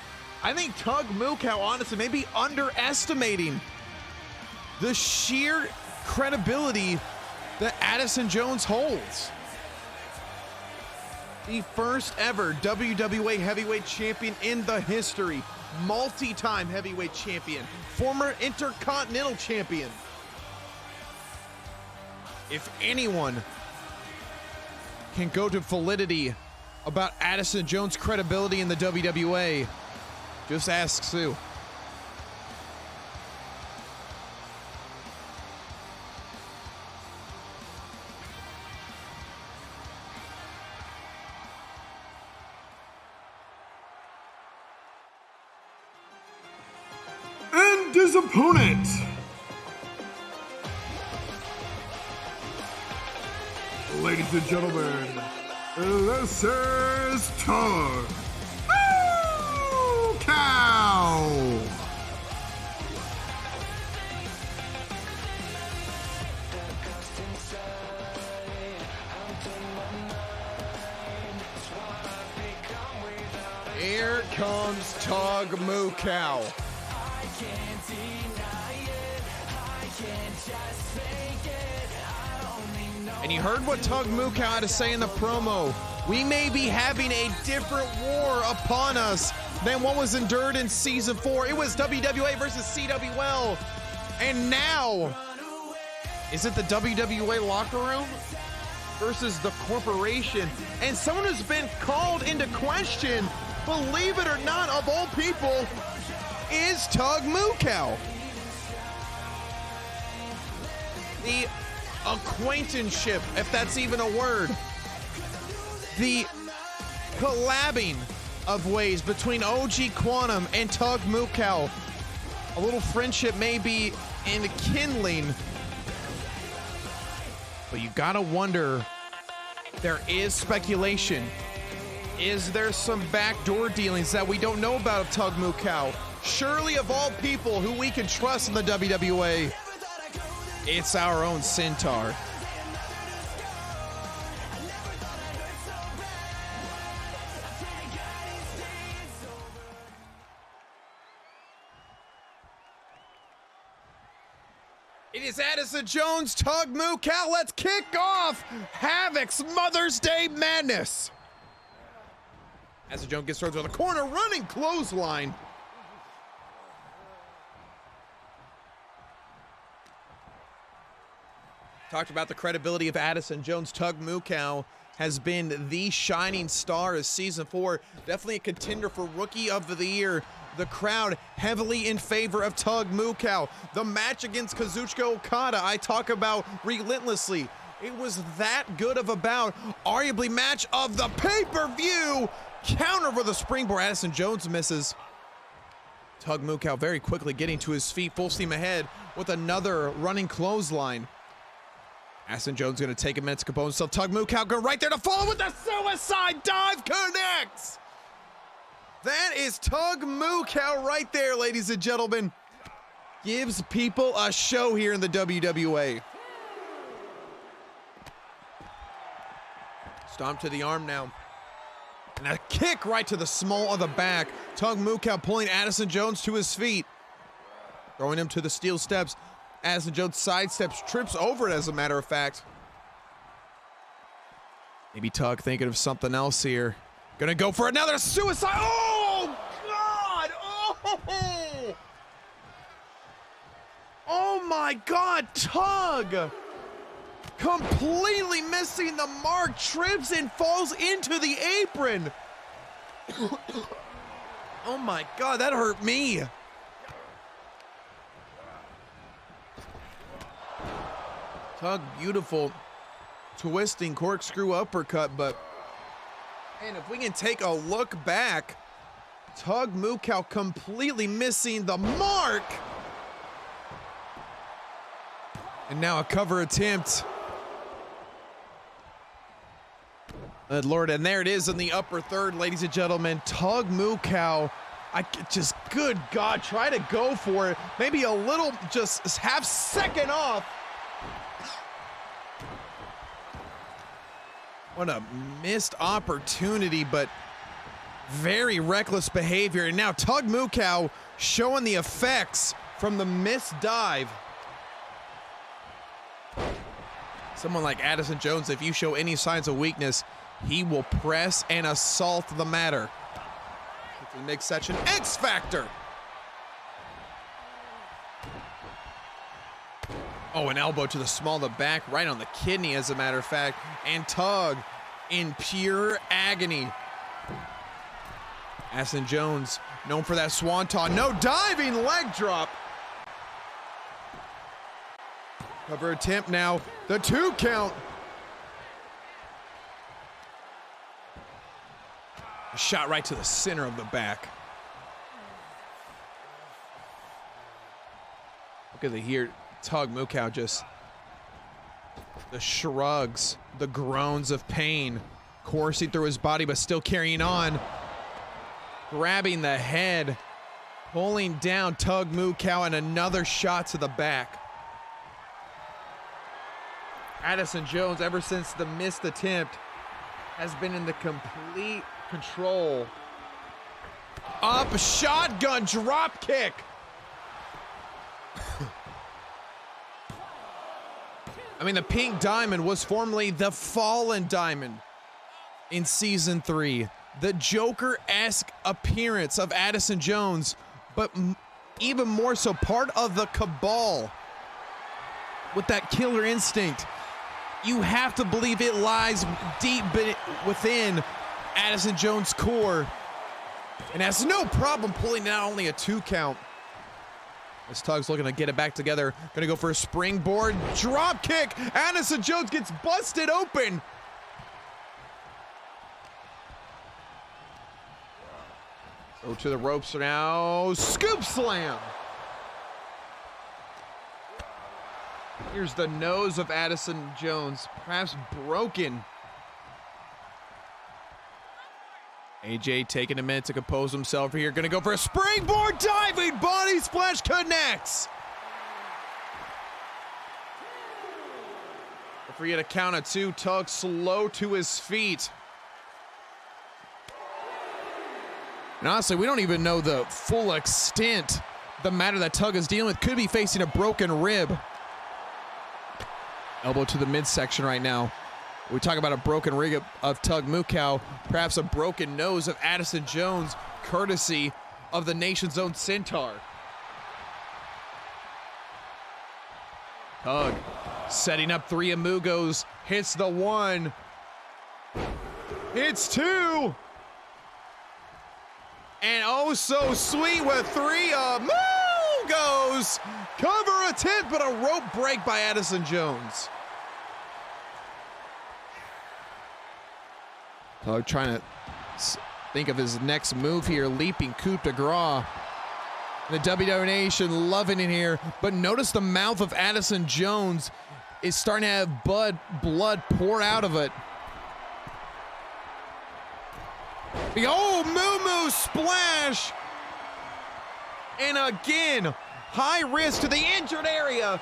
B: I think Tug Mukow honestly may be underestimating the sheer credibility that Addison Jones holds. The first ever WWA Heavyweight Champion in the history, multi-time Heavyweight Champion, former Intercontinental Champion. If anyone can go to validity about Addison Jones' credibility in the WWA, just ask Sue.
A: And his opponent, ladies and gentlemen, this is Tug Mukow.
B: Here comes Tug Mukow. And you heard what Tug Mukow had to say in the promo. We may be having a different war upon us than what was endured in Season 4. It was WWA versus CWL. And now, is it the WWA locker room versus the corporation? And someone who's been called into question, believe it or not, of all people, is Tug Mukow. The acquaintanceship, if that's even a word, the collabing of ways between OG Quantum and Tug Mukow. A little friendship may be enkindling, but you gotta wonder, there is speculation. Is there some backdoor dealings that we don't know about of Tug Mukow? Surely, of all people who we can trust in the WWA, it's our own Centaur. It is Addison Jones, Tug Mukow. Let's kick off Havoc's Mother's Day Madness. Addison Jones gets thrown to the corner, running clothesline. Talked about the credibility of Addison Jones. Tug Mukow has been the shining star of Season 4. Definitely a contender for Rookie of the Year. The crowd heavily in favor of Tug Mukow. The match against Kazuchika Okada I talk about relentlessly. It was that good of a bout. Arguably match of the pay-per-view. Counter for the springboard. Addison Jones misses. Tug Mukau very quickly getting to his feet, full steam ahead with another running clothesline. Addison Jones gonna take a minute to compose himself. Tug Mukau going right there to follow with the suicide dive, connects. That is Tug Mukau right there, ladies and gentlemen. Gives people a show here in the WWA. Stomp to the arm now. And a kick right to the small of the back. Tug Mukau pulling Addison Jones to his feet. Throwing him to the steel steps. Addison Jones sidesteps, trips over it as a matter of fact. Maybe Tug thinking of something else here. Gonna go for another suicide. Oh, God. Oh. Oh, my God. Tug. Completely missing the mark, trips and falls into the apron. Oh my God, that hurt me. Tug, beautiful twisting corkscrew uppercut, but and if we can take a look back, Tug Mukau completely missing the mark. And now a cover attempt. Lord, and there it is in the upper third, ladies and gentlemen. Tug Mukau, good God, try to go for it. Maybe a little, just half second off. What a missed opportunity, but very reckless behavior. And now Tug Mukau showing the effects from the missed dive. Someone like Addison Jones, if you show any signs of weakness, he will press and assault the matter. The next section, X Factor. Oh, an elbow to the small of the back, right on the kidney, as a matter of fact. And Tug in pure agony. Addison Jones, known for that swanton, no diving leg drop. Cover attempt now, the 2 count. A shot right to the center of the back. Look at here, Tug Mukau just, the shrugs, the groans of pain coursing through his body, but still carrying on. Grabbing the head, pulling down Tug Mukau, and another shot to the back. Addison Jones, ever since the missed attempt, has been in the complete control. Up, shotgun, drop kick. I mean, the pink diamond was formerly the fallen diamond in season 3. The Joker-esque appearance of Addison Jones, but even more so part of the cabal with that killer instinct. You have to believe it lies deep within Addison Jones' core, and has no problem pulling out only a 2 count. As Tug's looking to get it back together, gonna go for a springboard drop kick. Addison Jones gets busted open. Go to the ropes now, scoop slam. Here's the nose of Addison Jones, perhaps broken. AJ taking a minute to compose himself here. Gonna go for a springboard diving body splash, connects. Don't forget a count of 2. Tug slow to his feet. And honestly, we don't even know the full extent the matter that Tug is dealing with. Could be facing a broken rib. Elbow to the midsection right now. We talk about a broken rig of Tug Mukau, perhaps a broken nose of Addison Jones, courtesy of the Nation's Own Centaur. Tug setting up 3 amigos, hits the 1, hits 2, and oh so sweet with 3 amigos. Cover attempt, but a rope break by Addison Jones. Tug trying to think of his next move here, leaping coup de grace. The WWA Nation loving it here, but notice the mouth of Addison Jones is starting to have blood pour out of it. Oh, Moo splash! And again, high risk to the injured area.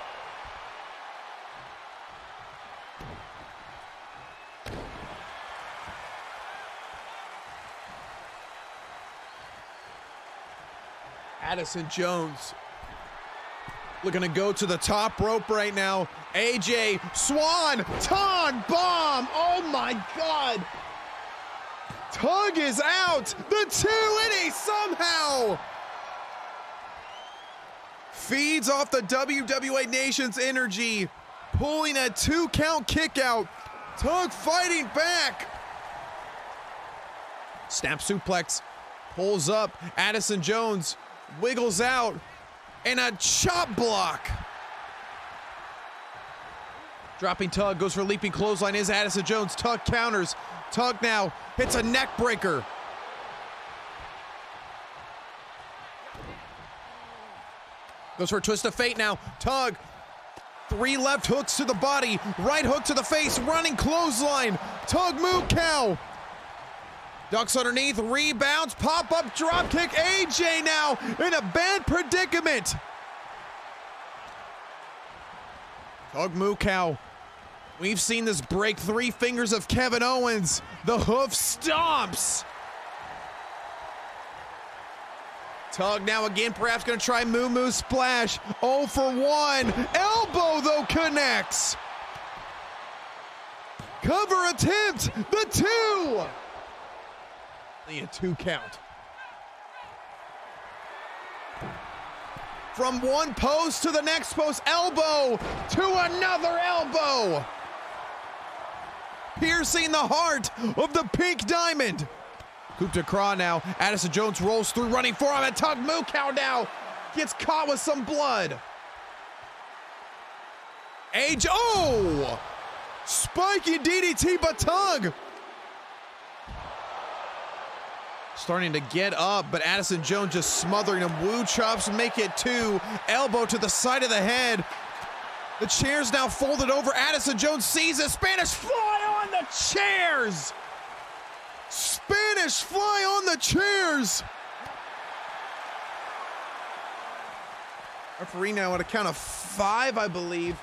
B: Addison Jones looking to go to the top rope right now. AJ, Swan, Ton, bomb. Oh my God. Tug is out. The 2, and he somehow feeds off the WWA Nation's energy, pulling a 2-count kick out. Tug fighting back. Snap suplex, pulls up. Addison Jones wiggles out, and a chop block. Dropping Tug, goes for leaping clothesline, is Addison Jones. Tug counters. Tug now hits a neck breaker. Goes for a twist of fate now. Tug, 3 left hooks to the body, right hook to the face, running clothesline. Tug moo cow. Ducks underneath, rebounds, pop-up drop kick. AJ now in a bad predicament. Tug moo cow. We've seen this break 3 fingers of Kevin Owens. The hoof stomps. Tug now again, perhaps gonna try moo splash. 0 for 1. Elbow though connects. Cover attempt, the 2. A 2 count. From one post to the next post, elbow to another elbow. Piercing the heart of the pink diamond. Coup de grace now. Addison Jones rolls through, running forearm, and Tug moo cow now gets caught with some blood. Oh! Spiky DDT, but Tug starting to get up, but Addison Jones just smothering him. Woo chops make it 2. Elbow to the side of the head. The chair's now folded over. Addison Jones sees a Spanish fly on the chairs. Spanish fly on the chairs. Referee now at a count of 5, I believe.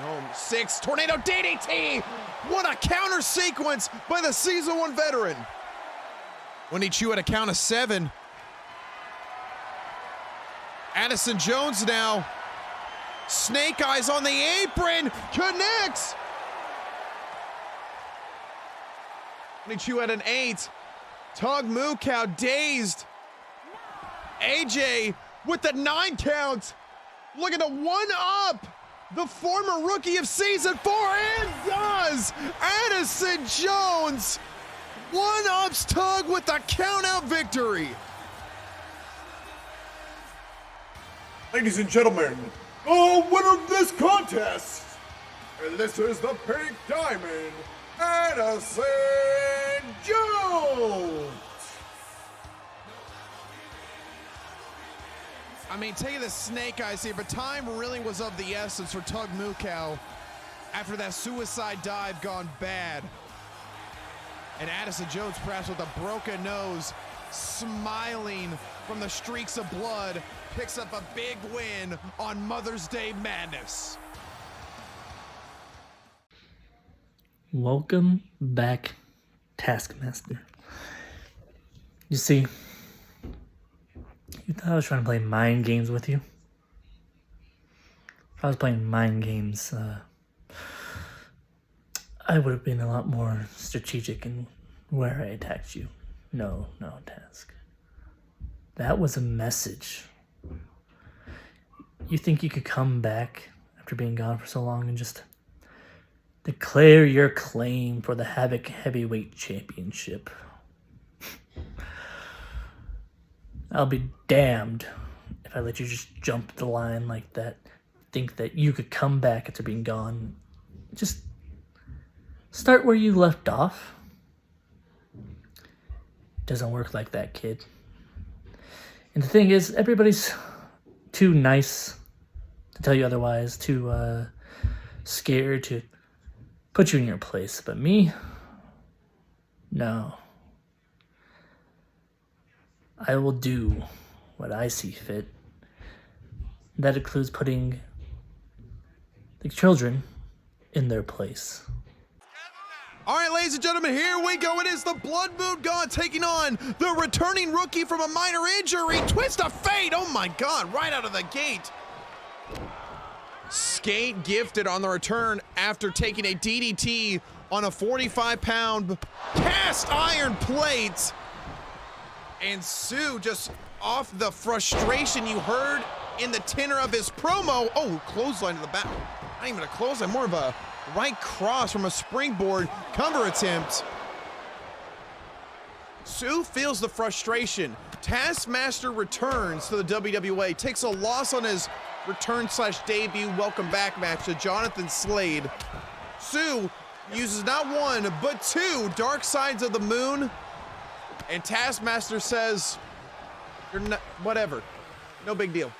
B: Home. 6, tornado DDT. What a counter sequence by the Season 1 veteran. When he chew at a count of 7. Addison Jones now. Snake eyes on the apron. Connects. When he chew at an 8. Tug moo cow dazed. AJ with the 9 count. Looking to 1-up the former rookie of Season 4, and does. Addison Jones 1-ups Tug with the count-out victory.
A: Ladies and gentlemen, the winner of this contest, and this is the pink diamond, Addison Jones.
B: I mean, take the snake eyes here, but time really was of the essence for Tug moo cow after that suicide dive gone bad. And Addison Jones, perhaps with a broken nose, smiling from the streaks of blood, picks up a big win on Mother's Day Madness.
D: Welcome back, Taskmaster. You see, you thought I was trying to play mind games with you? If I was playing mind games, I would have been a lot more strategic in where I attacked you. No, Task. That was a message. You think you could come back after being gone for so long and just declare your claim for the Havoc Heavyweight Championship? I'll be damned if I let you just jump the line like that. Think that you could come back after being gone. Just start where you left off. Doesn't work like that, kid. And the thing is, everybody's too nice to tell you otherwise, too scared to put you in your place. But me, no. I will do what I see fit. That includes putting the children in their place.
B: All right, ladies and gentlemen, here we go. It is the Blood Moon God taking on the returning rookie from a minor injury. Twist of fate. Oh my God, right out of the gate. Skate gifted on the return after taking a DDT on a 45-pound cast iron plate. And Sue, just off the frustration you heard in the tenor of his promo. Oh, clothesline to the back. Not even a clothesline, more of a right cross from a springboard cover attempt. Sue feels the frustration. Taskmaster returns to the WWA, takes a loss on his return/debut welcome back match to Jonathan Slade. Sue uses not one, but two dark sides of the moon, and Taskmaster says, "You're not, whatever, no big deal.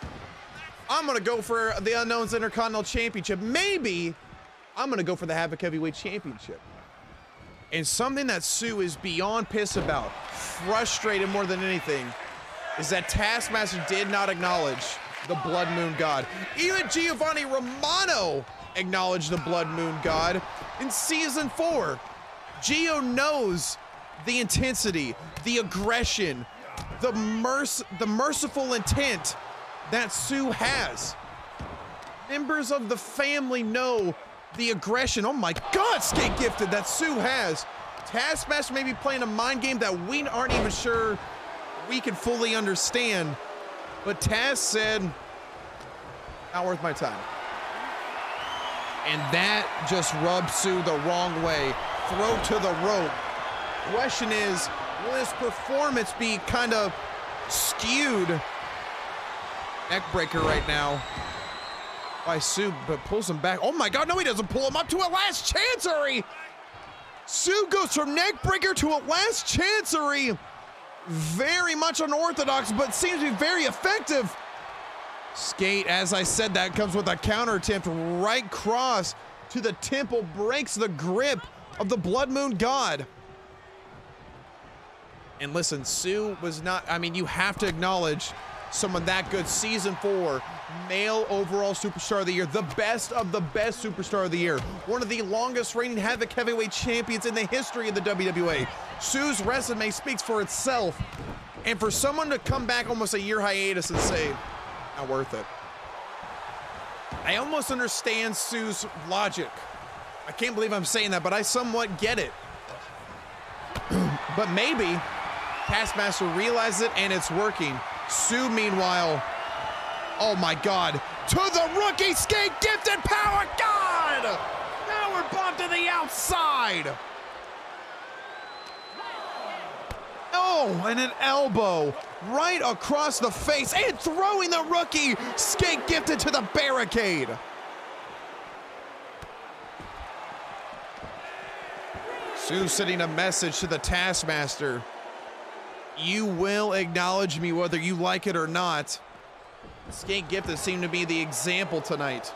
B: I'm gonna go for the Unknown's Intercontinental Championship. Maybe I'm gonna go for the Havoc Heavyweight Championship." And something that Sue is beyond pissed about, frustrated more than anything, is that Taskmaster did not acknowledge the Blood Moon God. Even Giovanni Romano acknowledged the Blood Moon God in season 4. Gio knows the intensity, the aggression, the merciful intent that Sue has. Members of the family know the aggression, oh my God, skate gifted, that Sue has. Taskmaster may be playing a mind game that we aren't even sure we can fully understand, but Taz said, not worth my time. And that just rubbed Sue the wrong way. Throw to the rope. Question is, will his performance be kind of skewed? Neckbreaker right now by Sue, but pulls him back. Oh my God, no, he doesn't pull him up to a last chancery. Sue goes from neckbreaker to a last chancery. Very much unorthodox, but seems to be very effective. Skate, as I said, that comes with a counter attempt, right cross to the temple, breaks the grip of the Blood Moon God. And listen, Sue was not, I mean, you have to acknowledge someone that good. Season 4, male overall superstar of the year, the best of the best superstar of the year, one of the longest reigning Havoc Heavyweight champions in the history of the WWA. Sue's resume speaks for itself. And for someone to come back almost a year hiatus and say, not worth it. I almost understand Sue's logic. I can't believe I'm saying that, but I somewhat get it. But maybe Taskmaster realizes it and it's working. Sue, meanwhile, oh my God, to the rookie, skate gifted power, God! Power bomb to the outside. Oh, and an elbow right across the face and throwing the rookie, skate gifted to the barricade. Sue sending a message to the Taskmaster. You will acknowledge me whether you like it or not. Skate gifted seemed to be the example tonight.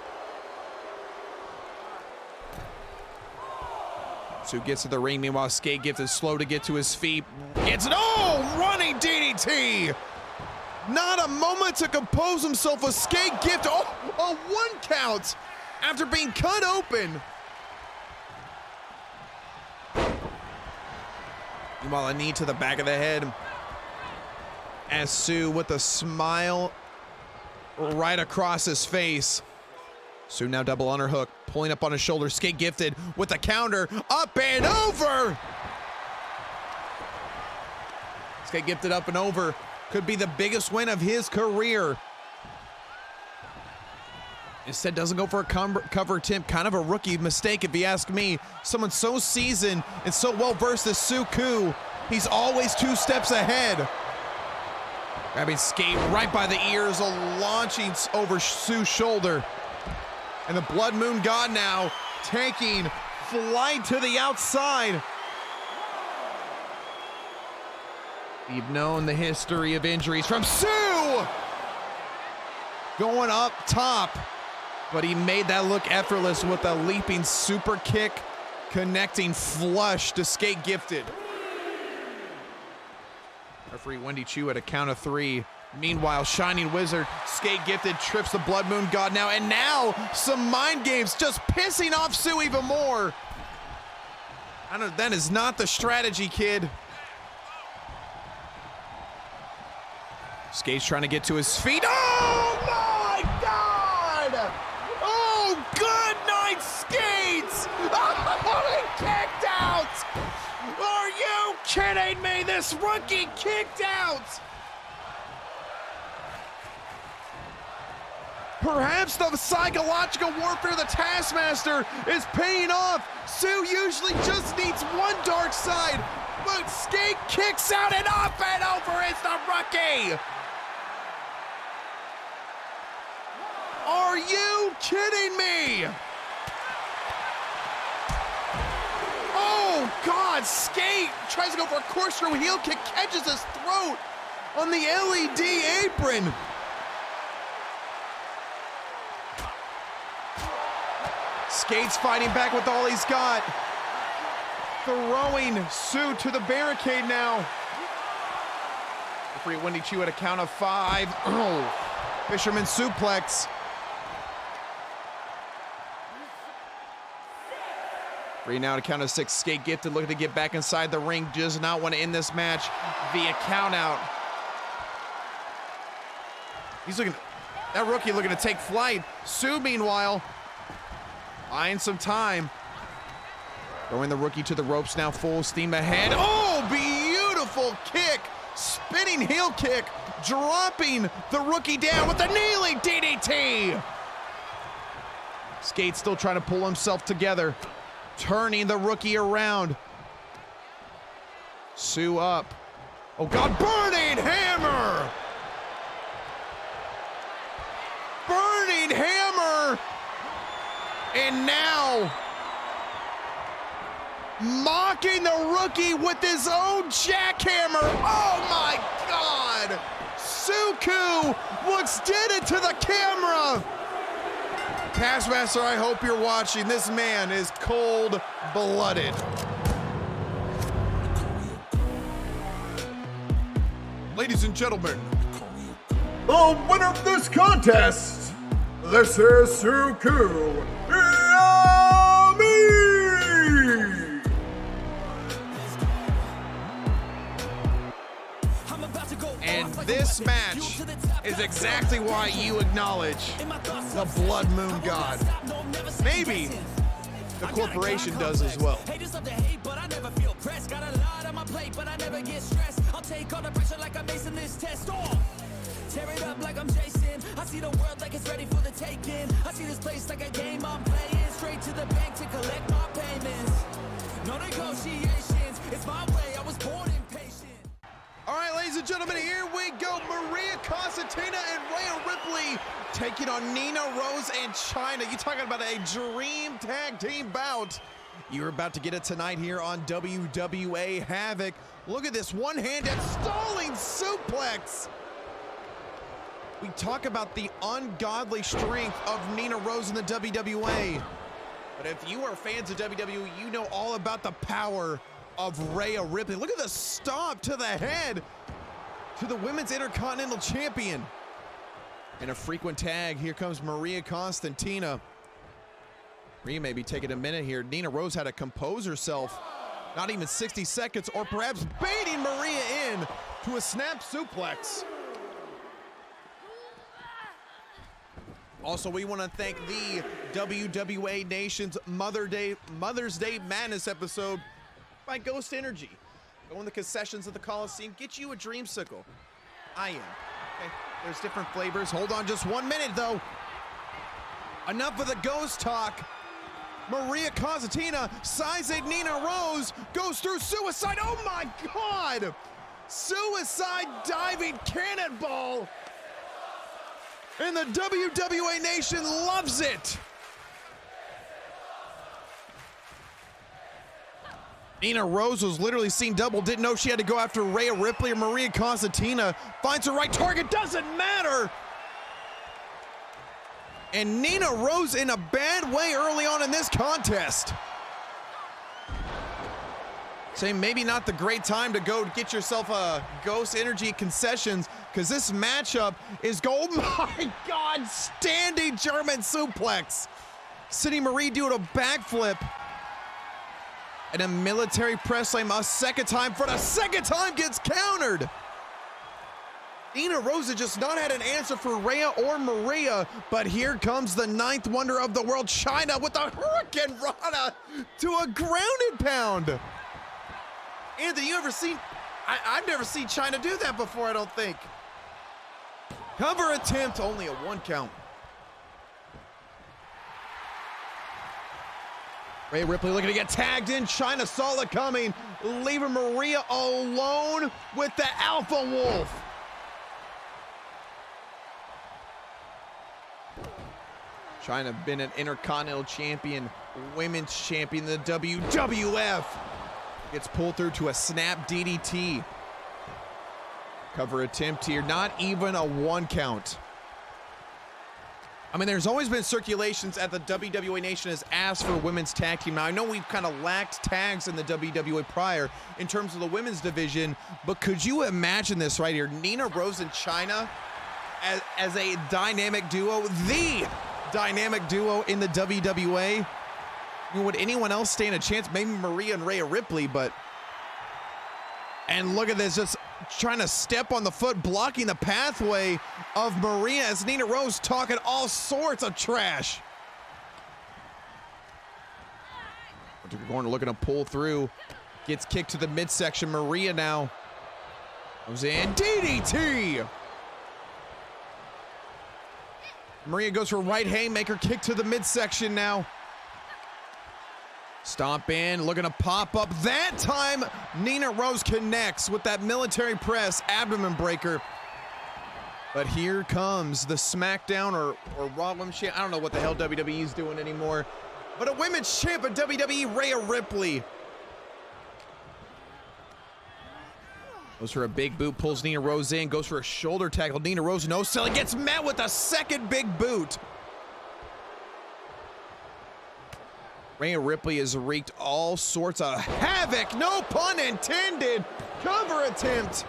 B: Sue gets to the ring, meanwhile Skate Gift is slow to get to his feet. Gets it, oh, running DDT! Not a moment to compose himself, a Skate Gift, oh, a 1 count after being cut open. Meanwhile, a knee to the back of the head. As Sue with a smile right across his face. Sue now double underhook, pulling up on his shoulder. Skate gifted with a counter, up and over. Skate gifted up and over. Could be the biggest win of his career. Instead doesn't go for a cover attempt. Kind of a rookie mistake if you ask me. Someone so seasoned and so well versed as Sue Koo. He's always 2 steps ahead. Grabbing Skate right by the ears, launching over Sue's shoulder. And the Blood Moon God now taking flight to the outside. You've known the history of injuries from Sue! Going up top, but he made that look effortless with a leaping super kick, connecting flush to Skate Gifted. Referee Wendy Chu at a count of 3. Meanwhile, Shining Wizard, Skate Gifted trips the Blood Moon God now, and now some mind games just pissing off Sue even more. That is not the strategy, kid. Skate's trying to get to his feet. Oh my God! Oh, good night, Skates! Oh, he kicked out! Are you kidding me? This rookie kicked out! Perhaps the psychological warfare of the Taskmaster is paying off. Sue usually just needs one dark side, but Skate kicks out and up and over is the rookie. Are you kidding me? Oh God, Skate tries to go for a corkscrew heel kick, catches his throat on the LED apron. Skate's fighting back with all he's got. Throwing Sue to the barricade now. Referee Wendy Chu at a count of 5. Oh, Fisherman suplex. Referee now at a count of 6. Skate Gifted looking to get back inside the ring. Does not want to end this match via count out. He's looking, that rookie looking to take flight. Sue, meanwhile, buying some time. Throwing the rookie to the ropes now, full steam ahead. Oh, beautiful kick. Spinning heel kick. Dropping the rookie down with the kneeling DDT. Skate still trying to pull himself together. Turning the rookie around. Sue up. Oh God, burning hammer. Burning hammer. And now, mocking the rookie with his own jackhammer. Oh my God! Suku looks dead into the camera. Taskmaster, I hope you're watching. This man is cold-blooded.
A: Ladies and gentlemen, the winner of this contest, this is Suku Yami!
B: And this match is exactly why you acknowledge the Blood Moon God. Maybe the corporation does as well.
E: Tear it up like I'm Jason. I see the world like it's ready for the taking. I see this place like a game I'm playing. Straight to the bank to collect my payments. No negotiations. It's my way. I was born impatient.
B: All right, ladies and gentlemen, here we go. Maria Constantina and Rhea Ripley taking on Nina Rose and Chyna. You talking about a dream tag team bout. You're about to get it tonight here on WWA Havoc. Look at this one-handed stalling suplex. We talk about the ungodly strength of Nina Rose in the WWA. But if you are fans of WWE, you know all about the power of Rhea Ripley. Look at the stomp to the head to the Women's Intercontinental Champion. And a frequent tag. Here comes Maria Constantina. Rhea may be taking a minute here. Nina Rose had to compose herself. Not even 60 seconds, or perhaps baiting Maria in to a snap suplex. Also, we want to thank the WWA Nation's Mother's Day Madness episode by Ghost Energy. Go in the concessions of the Coliseum, get you a dreamsicle. I am. Okay, there's different flavors. Hold on just 1 minute, though. Enough of the ghost talk. Maria Constantina, sizing Nina Rose, goes through suicide. Oh my God! Suicide diving cannonball. And the WWA Nation loves it. Nina Rose was literally seen double, didn't know she had to go after Rhea Ripley or Maria Constantina. Finds her right target, doesn't matter. And Nina Rose in a bad way early on in this contest. Saying maybe not the great time to go get yourself a Ghost Energy concessions, because this matchup is oh my God, standing German suplex. City Marie doing a backflip. And a military press slam a second time, for the second time gets countered. Nina Rose has just not had an answer for Rhea or Maria, but here comes the ninth wonder of the world, Chyna, with a Hurricane Rana to a grounded pound. Anthony, you ever seen, I've never seen Chyna do that before, I don't think. Cover attempt, only a 1 count. Rhea Ripley looking to get tagged in. Chyna saw it coming, leaving Maria alone with the Alpha Wolf. Chyna been an Intercontinental Champion, Women's Champion, the WWF. Gets pulled through to a snap DDT. Cover attempt here, not even a 1 count. I mean, there's always been circulations at the WWA Nation has asked for a women's tag team. Now, I know we've kind of lacked tags in the WWA prior in terms of the women's division, but could you imagine this right here? Nina Rose and Chyna as a dynamic duo, the dynamic duo in the WWA. I mean, would anyone else stand a chance? Maybe Maria and Rhea Ripley, but... And look at this, just trying to step on the foot, blocking the pathway of Maria as Nina Rose talking all sorts of trash. Corner looking to pull through. Gets kicked to the midsection. Maria now goes in. DDT! Maria goes for right haymaker, kick to the midsection now. Stomp in, looking to pop up. That time, Nina Rose connects with that military press abdomen breaker. But here comes the SmackDown or Raw Women's Champ. I don't know what the hell WWE is doing anymore. But a Women's Champ of WWE, Rhea Ripley. Goes for a big boot, pulls Nina Rose in, goes for a shoulder tackle. Nina Rose no selling, gets met with a second big boot. Rhea Ripley has wreaked all sorts of havoc, no pun intended. Cover attempt.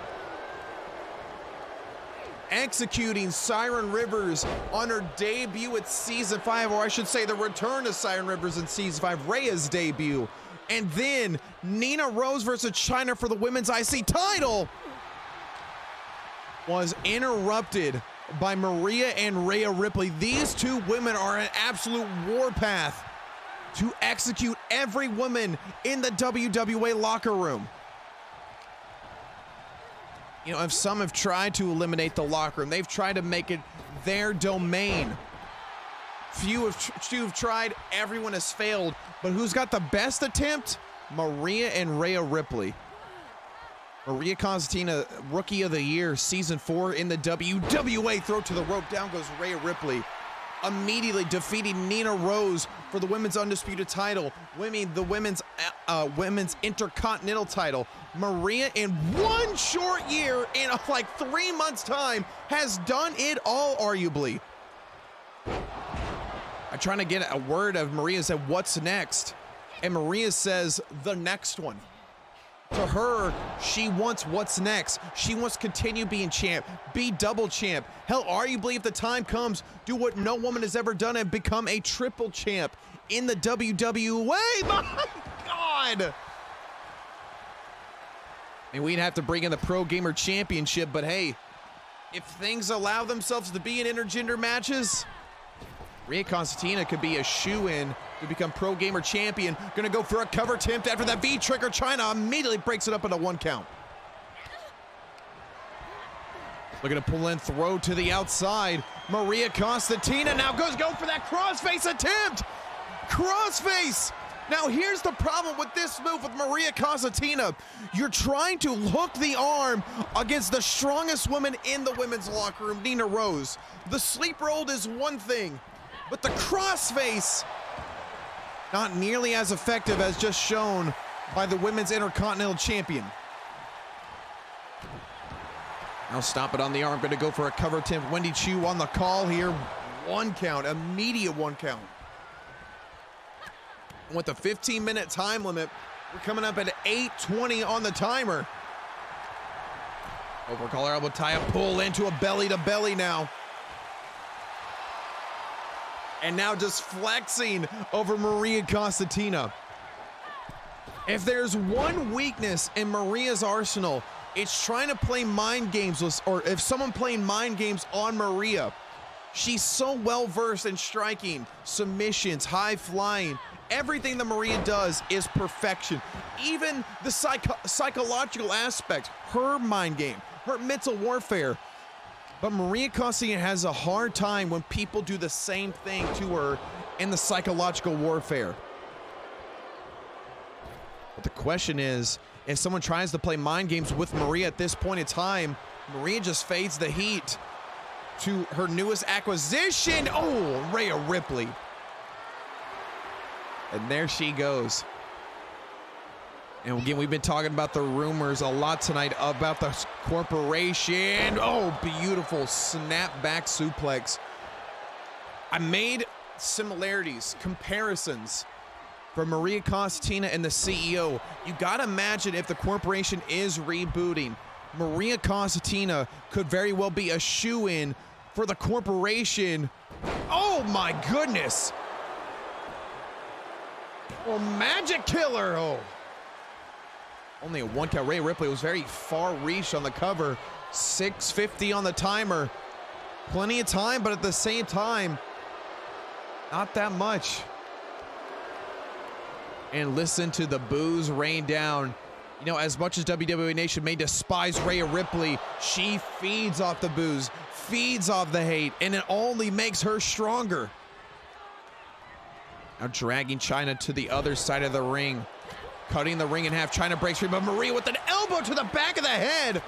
B: Executing Siren Rivers on her debut at Season 5, or I should say the return to Siren Rivers in Season 5, Rhea's debut. And then Nina Rose versus Chyna for the Women's IC title was interrupted by Maria and Rhea Ripley. These two women are an absolute warpath to execute every woman in the WWA locker room. You know, if some have tried to eliminate the locker room, they've tried to make it their domain. Few have tried, everyone has failed. But who's got the best attempt? Maria and Rhea Ripley. Maria Constantina, Rookie of the Year, Season 4 in the WWA. Throw to the rope, down goes Rhea Ripley. Immediately defeating Nina Rose for the women's undisputed title, winning the women's intercontinental title. Maria, in 1 short year, in like 3 months' time, has done it all, arguably. I'm trying to get a word of Maria said, "What's next?" And Maria says, "The next one." To her, she wants what's next. She wants to continue being champ, be double champ. Hell, arguably, if the time comes, do what no woman has ever done and become a triple champ in the WWA. My God! And we'd have to bring in the Pro Gamer Championship, but hey, if things allow themselves to be in intergender matches, Rhea Constantina could be a shoe-in to become Pro Gamer Champion. Gonna go for a cover attempt after that V-trigger. Chyna immediately breaks it up into 1 count. Looking to pull in, throw to the outside. Maria Constantina now go for that crossface attempt. Crossface. Now here's the problem with this move with Maria Constantina. You're trying to hook the arm against the strongest woman in the women's locker room, Nina Rose. The sleeper hold is one thing, but the crossface, not nearly as effective as just shown by the Women's Intercontinental Champion. Now stop it on the arm. Going to go for a cover attempt. Wendy Chu on the call here. 1 count, immediate 1 count. With the 15-minute time limit, we're coming up at 8:20 on the timer. Over collar elbow tie up, pull into a belly-to-belly now. And now just flexing over Maria Constantina. If there's one weakness in Maria's arsenal, it's trying to play mind games with, or if someone playing mind games on Maria. She's so well versed in striking, submissions, high flying. Everything that Maria does is perfection. Even the psychological aspect, her mind game, her mental warfare. But Maria Constantina has a hard time when people do the same thing to her in the psychological warfare. But the question is, if someone tries to play mind games with Maria at this point in time, Maria just fades the heat to her newest acquisition. Oh, Rhea Ripley. And there she goes. And again, we've been talking about the rumors a lot tonight about the corporation. Oh, beautiful snapback suplex. I made similarities, comparisons from Maria Constantina and the CEO. You gotta imagine if the corporation is rebooting, Maria Constantina could very well be a shoo-in for the corporation. Oh my goodness. Oh, magic killer. Oh. Only a 1 count. Rhea Ripley was very far reached on the cover. 6:50 on the timer. Plenty of time, but at the same time, not that much. And listen to the boos rain down. You know, as much as WWE Nation may despise Rhea Ripley, she feeds off the boos, feeds off the hate, and it only makes her stronger. Now dragging Chyna to the other side of the ring. Cutting the ring in half. Chyna breaks free, but Maria with an elbow to the back of the head.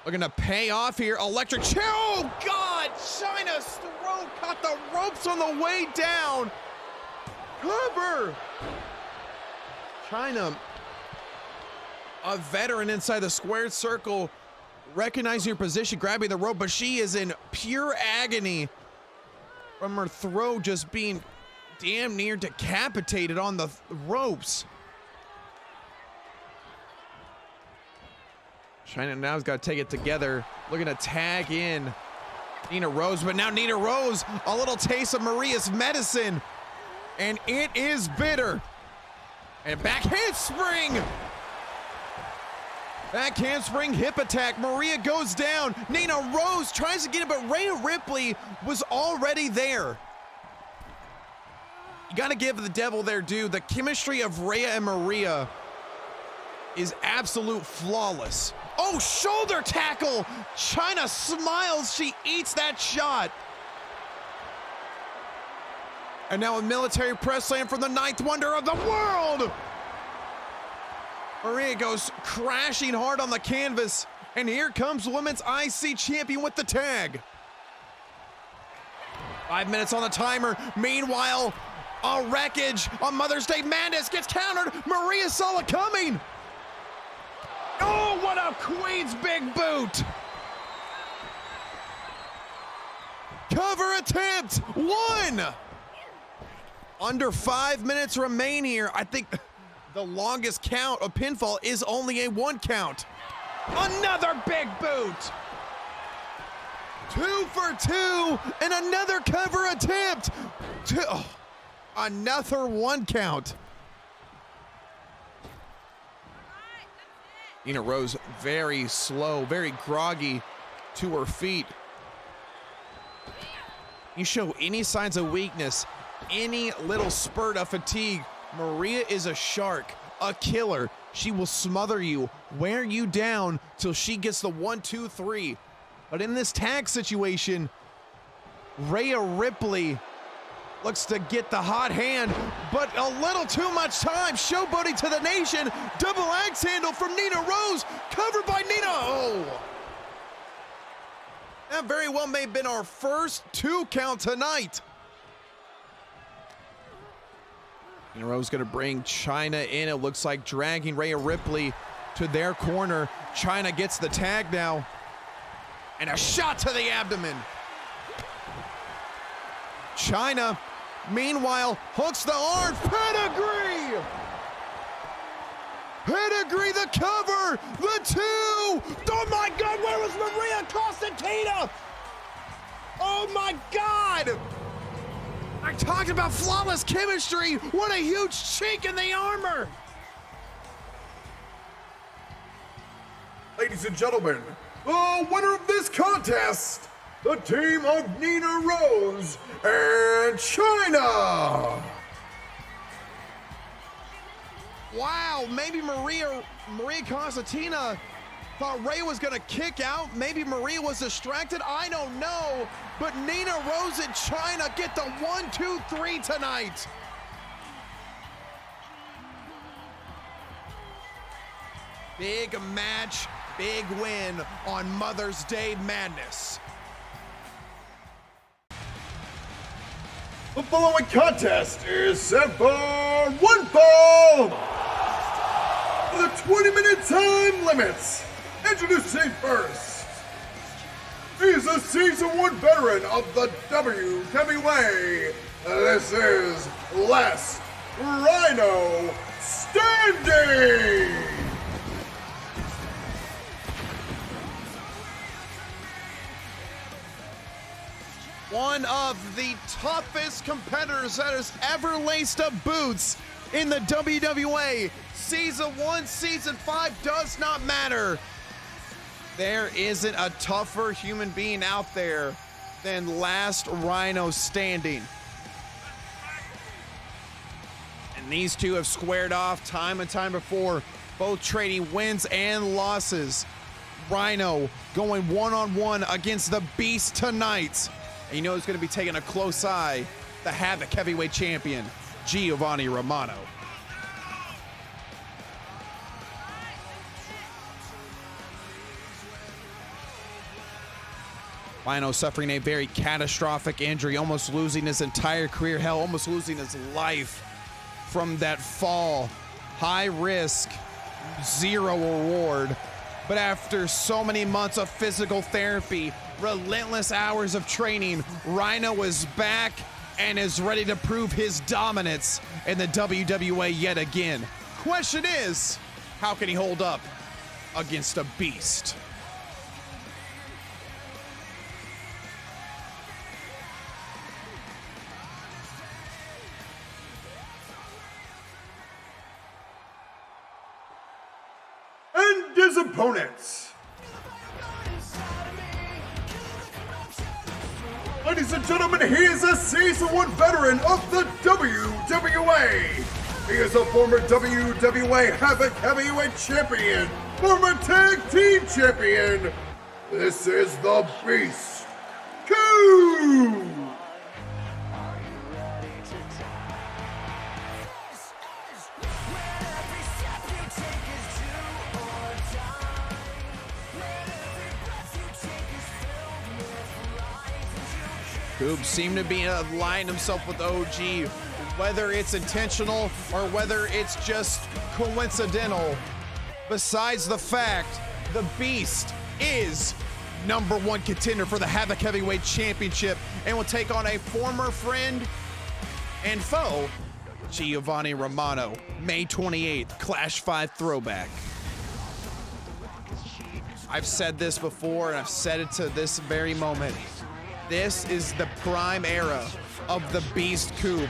B: Looking to pay off here. Electric chair. Oh, God. Chyna's throat caught the ropes on the way down. Cover. Chyna, a veteran inside the squared circle, recognizing her position, grabbing the rope, but she is in pure agony from her throat just being damn near decapitated on the ropes. Chyna now's got to take it together, looking to tag in Nina Rose, but now Nina Rose, a little taste of Maria's medicine, and it is bitter. And back handspring. Back handspring, hip attack. Maria goes down. Nina Rose tries to get it, but Rhea Ripley was already there. You got to give the devil their due. The chemistry of Rhea and Maria is absolute flawless. Oh, shoulder tackle. Chyna smiles. She eats that shot. And now a military press slam from the ninth wonder of the world. Maria goes crashing hard on the canvas. And here comes Women's IC champion with the tag. 5 minutes on the timer. Meanwhile, a wreckage on Mother's Day Madness gets countered. Maria saw it coming. Oh, what a Queen's big boot. Cover attempt. 1. Under 5 minutes remain here. I think the longest count of pinfall is only a 1 count. Another big boot. 2 for 2 and another cover attempt. Another 1 count. Nina Rose very slow, very groggy to her feet. You show any signs of weakness, any little spurt of fatigue, Maria is a shark, a killer. She will smother you, wear you down till she gets the 1, 2, 3. But in this tag situation, Rhea Ripley looks to get the hot hand, but a little too much time. Showboating to the nation. Double axe handle from Nina Rose, covered by Nina. Oh. That very well may have been our first 2 count tonight. Rose going to bring Chyna in. It looks like dragging Rhea Ripley to their corner. Chyna gets the tag now. And a shot to the abdomen. Chyna, meanwhile, hooks the arm. Pedigree! Pedigree, the cover, the 2. Oh my God, where was Maria Constantina? Oh my God! I talked about flawless chemistry. What a huge chink in the armor.
A: Ladies and gentlemen, the winner of this contest, the team of Nina Rose and Chyna.
B: Wow, maybe Maria Constantina thought Rhea was gonna kick out. Maybe Maria was distracted. I don't know. But Nina Rose and Chyna get the 1, 2, 3 tonight. Big match, big win on Mother's Day Madness.
A: The following contest is set for one fall with a 20-minute time limit. Introducing first, he's a Season 1 veteran of the WWA. This is Last Rhino Standing.
B: One of the toughest competitors that has ever laced up boots in the WWA. Season 1, Season 5 does not matter. There isn't a tougher human being out there than Last Rhino Standing. And these two have squared off time and time before, both trading wins and losses. Rhino going one-on-one against the Beast tonight. And you know who's going to be taking a close eye? The Havoc Heavyweight Champion, Giovanni Romano. Rhino suffering a very catastrophic injury, almost losing his entire career, hell, almost losing his life from that fall. High risk, zero reward. But after so many months of physical therapy, relentless hours of training, Rhino is back and is ready to prove his dominance in the WWA yet again. Question is, how can he hold up against a beast?
A: And his opponents. Ladies and gentlemen, he is a Season 1 veteran of the WWA. He is a former WWA Havoc Heavyweight Champion, former Tag Team Champion. This is the Beast, Coop.
B: Coop seemed to be aligning himself with OG, whether it's intentional or whether it's just coincidental. Besides the fact, the Beast is #1 contender for the Havoc Heavyweight Championship and will take on a former friend and foe, Giovanni Romano, May 28th, Clash 5 throwback. I've said this before and I've said it to this very moment. This is the prime era of the Beast Coop.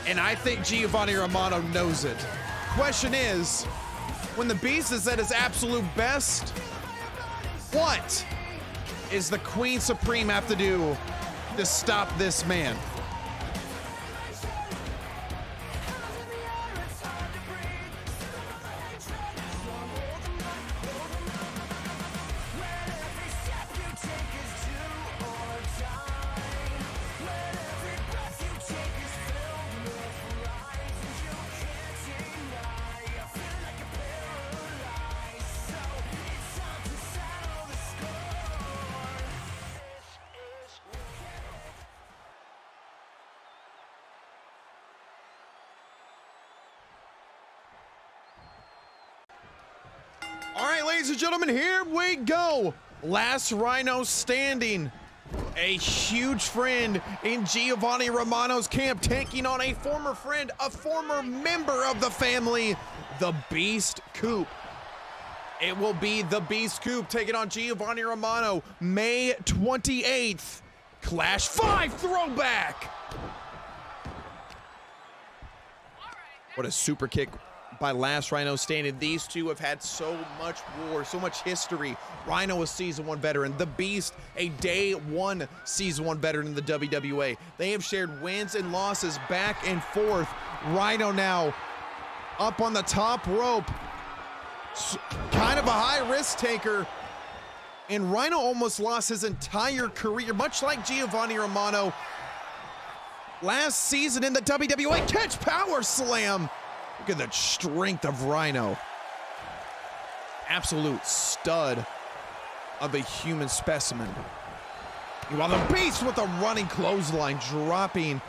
B: And I think Giovanni Romano knows it. Question is, when the Beast is at his absolute best, what is the Queen Supreme have to do to stop this man? ladies and gentlemen, here we go. Last Rhino standing. A huge friend in Giovanni Romano's camp, taking on a former friend, a former member of the family, the Beast Coop. It will be the Beast Coop taking on Giovanni Romano, May 28th. Clash 5 throwback. What a super kick by Last Rhino standing. These two have had so much war, so much history. Rhino, a season 1 veteran. The Beast, a day 1 season 1 veteran in the WWA. They have shared wins and losses back and forth. Rhino now up on the top rope. Kind of a high risk taker. And Rhino almost lost his entire career, much like Giovanni Romano last season in the WWA. Catch power slam. Look at the strength of Rhino. Absolute stud of a human specimen. While the Beast with a running clothesline, dropping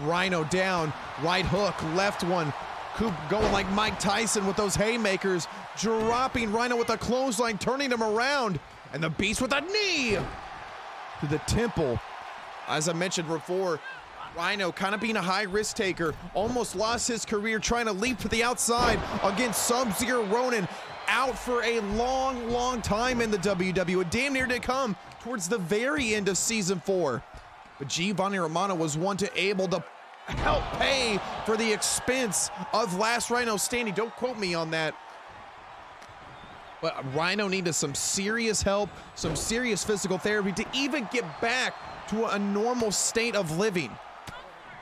B: Rhino down. Right hook, left one. Coop going like Mike Tyson with those haymakers, dropping Rhino with a clothesline, turning him around. And the Beast with a knee to the temple. As I mentioned before, Rhino kind of being a high risk taker, almost lost his career trying to leap to the outside against Sub-Zero Ronin, out for a long time in the WWE. Damn near to come towards the very end of season 4. But Giovanni Romano was one to able to help pay for the expense of Last Rhino standing. Don't quote me on that. But Rhino needed some serious help, some serious physical therapy to even get back to a normal state of living.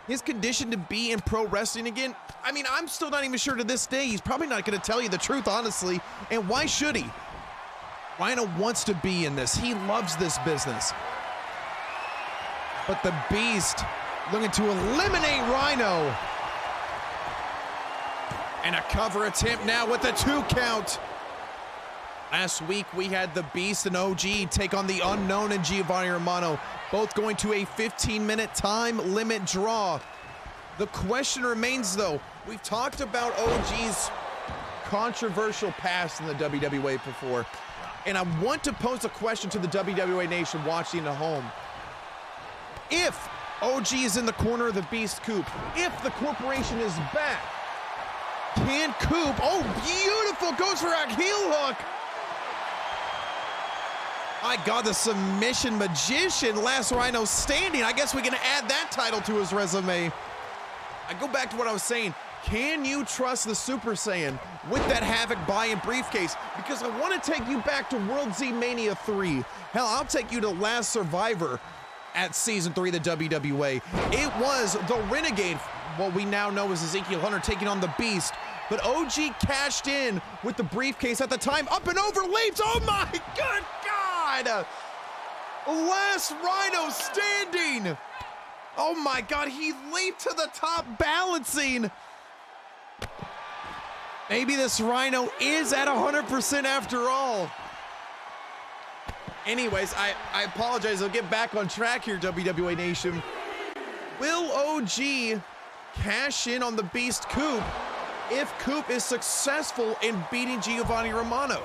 B: His condition to be in pro wrestling again, I mean, I'm still not even sure to this day. He's probably not going to tell you the truth, honestly. And why should he? Rhino wants to be in this. He loves this business. But the Beast looking to eliminate Rhino. And a cover attempt now with a 2 count. Last week, we had the Beast and OG take on the Unknown and Giovanni Romano, both going to a 15-minute time limit draw. The question remains, though, we've talked about OG's controversial past in the WWA before, and I want to pose a question to the WWA Nation watching at home. If OG is in the corner of the Beast Coop, if the corporation is back, can Coop, oh, beautiful, goes for a heel hook. My God, the submission magician, Last Rhino standing. I guess we can add that title to his resume. I go back to what I was saying. Can you trust the Super Saiyan with that Havoc buy-in briefcase? Because I want to take you back to WorldZY Mania 3. Hell, I'll take you to Last Survivor at Season 3 of the WWA. It was the Renegade, what we now know as Ezekiel Hunter, taking on the Beast. But OG cashed in with the briefcase at the time. Up and over, leaps. Oh my good God! Last Rhino standing. Oh my God, he leaped to the top, balancing. Maybe this Rhino is at 100% after all. Anyways, I apologize. I'll get back on track here, WWA Nation. Will OG cash in on the Beast Coop if Coop is successful in beating Giovanni Romano?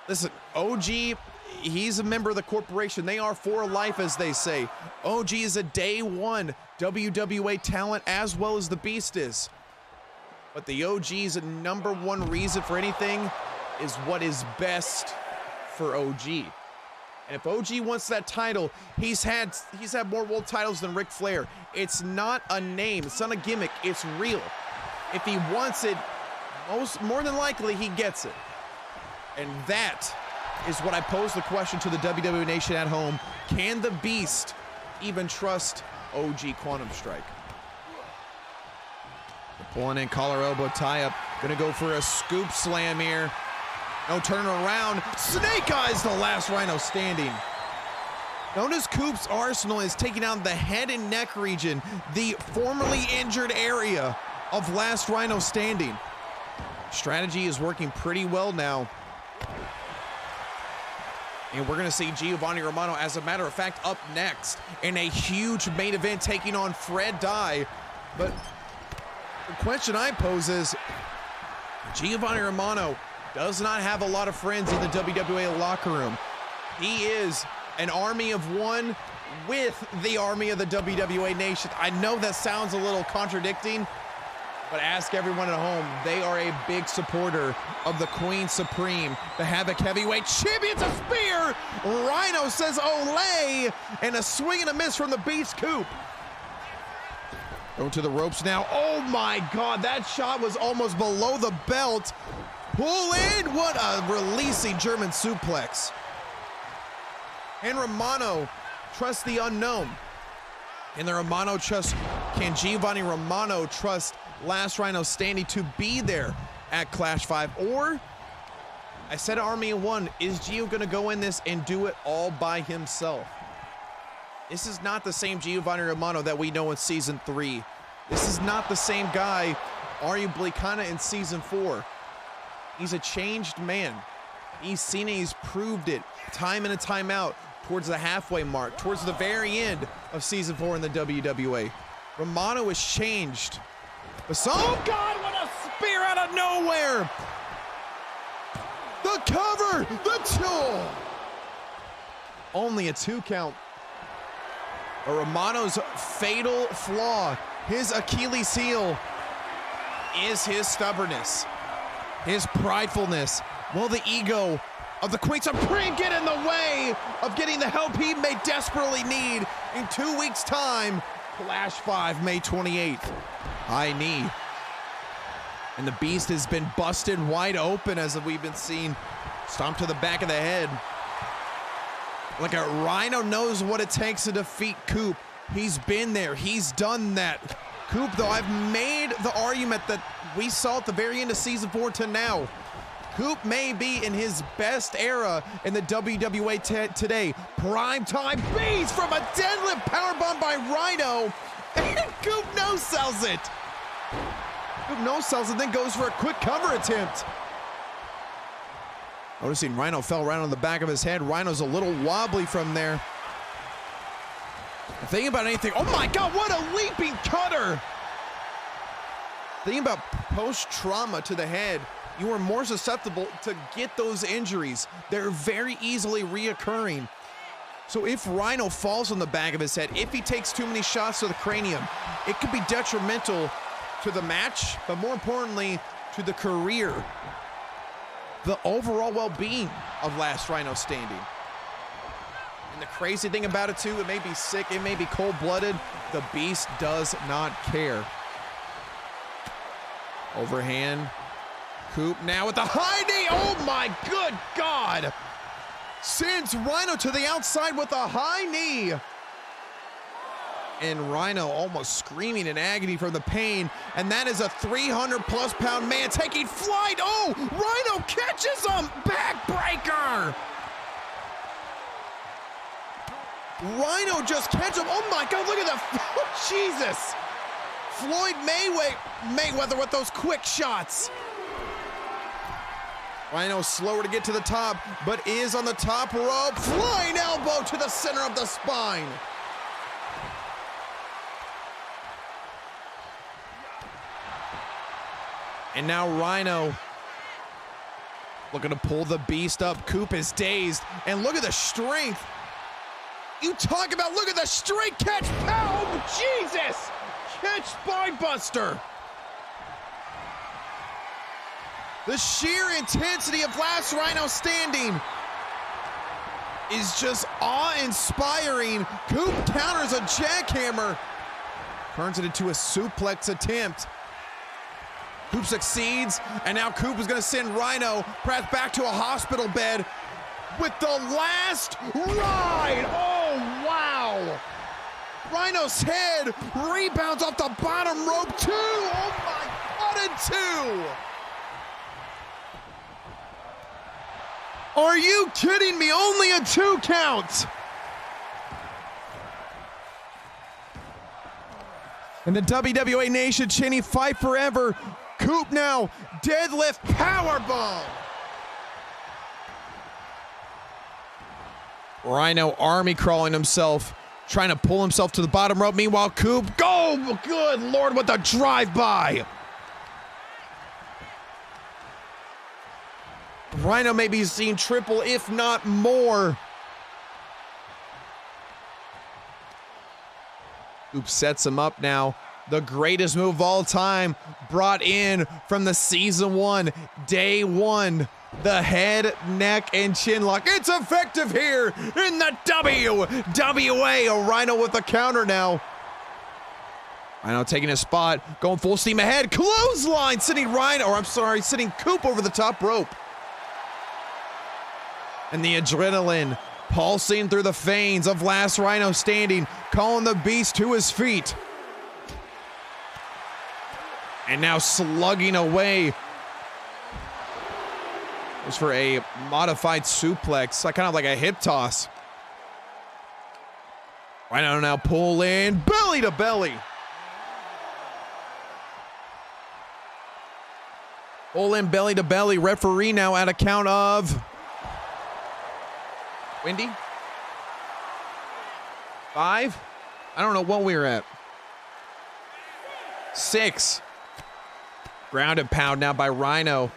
B: Listen, OG, he's a member of the corporation. They are for life, as they say. OG is a day 1 WWA talent as well as the Beast is. But the OG's #1 reason for anything is what is best for OG. And if OG wants that title, he's had more world titles than Ric Flair. It's not a name, it's not a gimmick, it's real. If he wants it, more than likely he gets it. And that is what I pose the question to the WWE Nation at home. Can the Beast even trust OG Quantum Strike? Pulling in collar elbow tie up. Gonna go for a scoop slam here. No turn around. Snake eyes the Last Rhino standing. Known as Coop's Arsenal is taking out the head and neck region, the formerly injured area of Last Rhino standing. Strategy is working pretty well now. And we're going to see Giovanni Romano, as a matter of fact, up next in a huge main event taking on Fred Dye. But the question I pose is, Giovanni Romano, does not have a lot of friends in the WWA locker room. He is an army of one with the army of the WWA Nation. I know that sounds a little contradicting, but ask everyone at home. They are a big supporter of the Queen Supreme, the Havoc Heavyweight Champions. A spear! Rhino says Olay, and a swing and a miss from the Beast Coop. Going to the ropes now. Oh my God, that shot was almost below the belt. Pull in, what a releasing German suplex. And Romano trusts the unknown. Can Giovanni Romano trust Last Rhino standing to be there at Clash 5? Or, I said Army of One, is Gio gonna go in this and do it all by himself? This is not the same Giovanni Romano that we know in Season 3. This is not the same guy, arguably kinda in Season 4. He's a changed man. He's seen it, he's proved it time in and time out towards the halfway mark, towards the very end of Season 4 in the WWA. Romano has changed. Oh God, what a spear out of nowhere! The cover, the tool! Only a 2 count. But Romano's fatal flaw, his Achilles heel, is his stubbornness, his pridefulness. Will the ego of the Queen Supreme get in the way of getting the help he may desperately need in 2 weeks' time? Clash 5, May 28th. High knee. And the Beast has been busted wide open, as we've been seeing. Stomp to the back of the head. Like a Rhino knows what it takes to defeat Coop. He's been there, he's done that. Coop, though, I've made the argument that we saw at the very end of Season 4 to now. Coop may be in his best era in the WWA today. Prime time beast from a deadlift powerbomb by Rhino. And Coop no-sells it. Coop no-sells it, then goes for a quick cover attempt. Noticing Rhino fell right on the back of his head. Rhino's a little wobbly from there. Thinking about anything. Oh my God, what a leaping cutter. Thinking about post-trauma to the head. You are more susceptible to get those injuries. They're very easily reoccurring. So if Rhino falls on the back of his head, if he takes too many shots to the cranium, it could be detrimental to the match, but more importantly, to the career, the overall well-being of Last Rhino standing. And the crazy thing about it too, it may be sick, it may be cold-blooded, the Beast does not care. Overhand. Coop now with the high knee. Oh my good God. Sends Rhino to the outside with a high knee. And Rhino almost screaming in agony from the pain. And that is a 300+ pound man taking flight. Oh, Rhino catches him. Backbreaker. Rhino just catches him. Oh my God, look at that. Oh, Jesus. Floyd Mayweather with those quick shots. Rhino slower to get to the top, but is on the top rope. Flying elbow to the center of the spine. And now Rhino looking to pull the Beast up. Coop is dazed. And look at the strength. You talk about, look at the strength catch. Oh, Jesus. Catch spinebuster. The sheer intensity of Last Rhino standing is just awe-inspiring. Coop counters a jackhammer, turns it into a suplex attempt. Coop succeeds, and now Coop is gonna send Rhino perhaps back to a hospital bed with the last ride. Oh, wow. Rhino's head rebounds off the bottom rope, too. Oh my God, and 2. Are you kidding me? Only a 2 count. And the WWA Nation chanting fight forever. Coop now, deadlift powerbomb. Rhino army crawling himself, trying to pull himself to the bottom rope. Meanwhile, Coop, go, good Lord, with a drive-by. Rhino may be seeing triple, if not more. Coop sets him up now. The greatest move of all time, brought in from the season 1, day 1. The head, neck, and chin lock. It's effective here in the WWA. Rhino with a counter now. Rhino taking his spot, going full steam ahead. Clothesline, sending Coop over the top rope. And the adrenaline pulsing through the veins of Last Rhino standing, calling the beast to his feet. And now slugging away. Goes for a modified suplex, kind of like a hip toss. Rhino now pull in, belly to belly. Pull in belly to belly. Referee now at a count of... Wendy? 5? I don't know what we were at. 6. Ground and pound now by Rhino.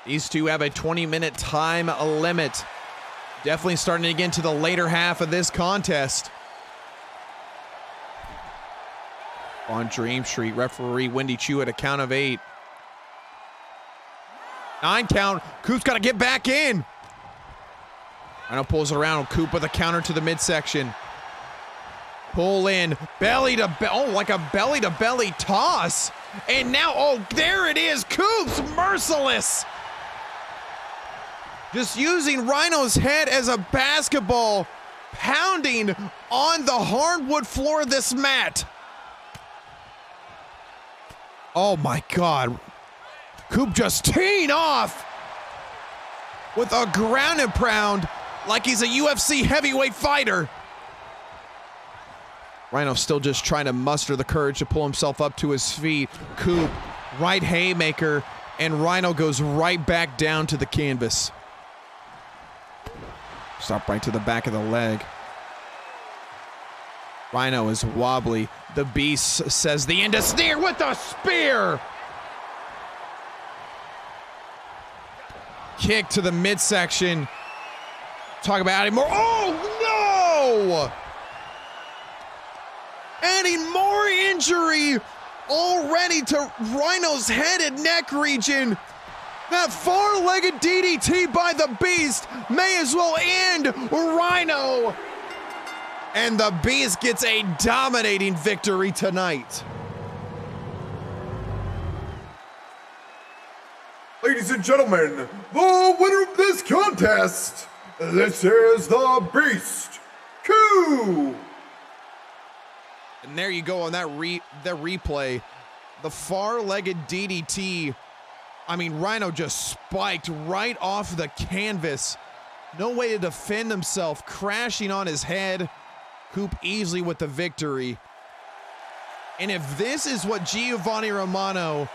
B: These two have a 20-minute time limit. Definitely starting to get into the later half of this contest. On Dream Street, referee Wendy Chu at a count of 8. 9 count. Coop's got to get back in. Rhino pulls around. Coop with a counter to the midsection. Pull in. Belly to belly. Oh, like a belly to belly toss. And now, oh, there it is. Coop's merciless. Just using Rhino's head as a basketball, pounding on the hardwood floor of this mat. Oh my God. Coop just teeing off with a ground and pound like he's a UFC heavyweight fighter. Rhino still just trying to muster the courage to pull himself up to his feet. Coop, right haymaker, and Rhino goes right back down to the canvas. Stop right to the back of the leg. Rhino is wobbly. The Beast says the end is near with a spear. Kick to the midsection. Talk about adding more. Oh, no! Adding more injury already to Rhino's head and neck region. That far-legged DDT by the Beast may as well end Rhino. And the Beast gets a dominating victory tonight.
A: Ladies and gentlemen, the winner of this contest, this is the Beast, Coop.
B: And there you go on that replay. The far-legged DDT. I mean, Rhino just spiked right off the canvas. No way to defend himself, crashing on his head. Coop easily with the victory. And if this is what Giovanni Romano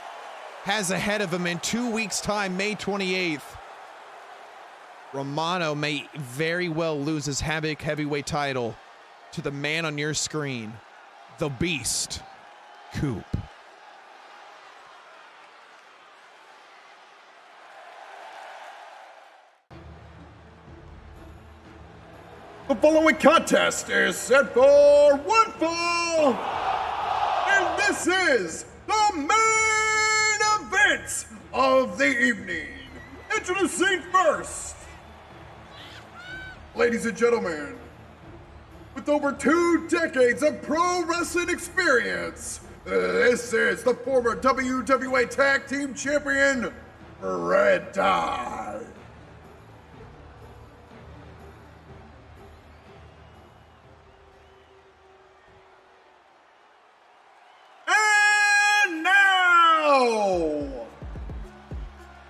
B: has ahead of him in 2 weeks' time, May 28th, Romano may very well lose his Havoc heavyweight title to the man on your screen, the Beast, Coop.
A: The following contest is set for one fall, and this is the main event of the evening. Introducing first, ladies and gentlemen, with over 2 decades of pro wrestling experience, this is the former WWA Tag Team Champion, Red Dye.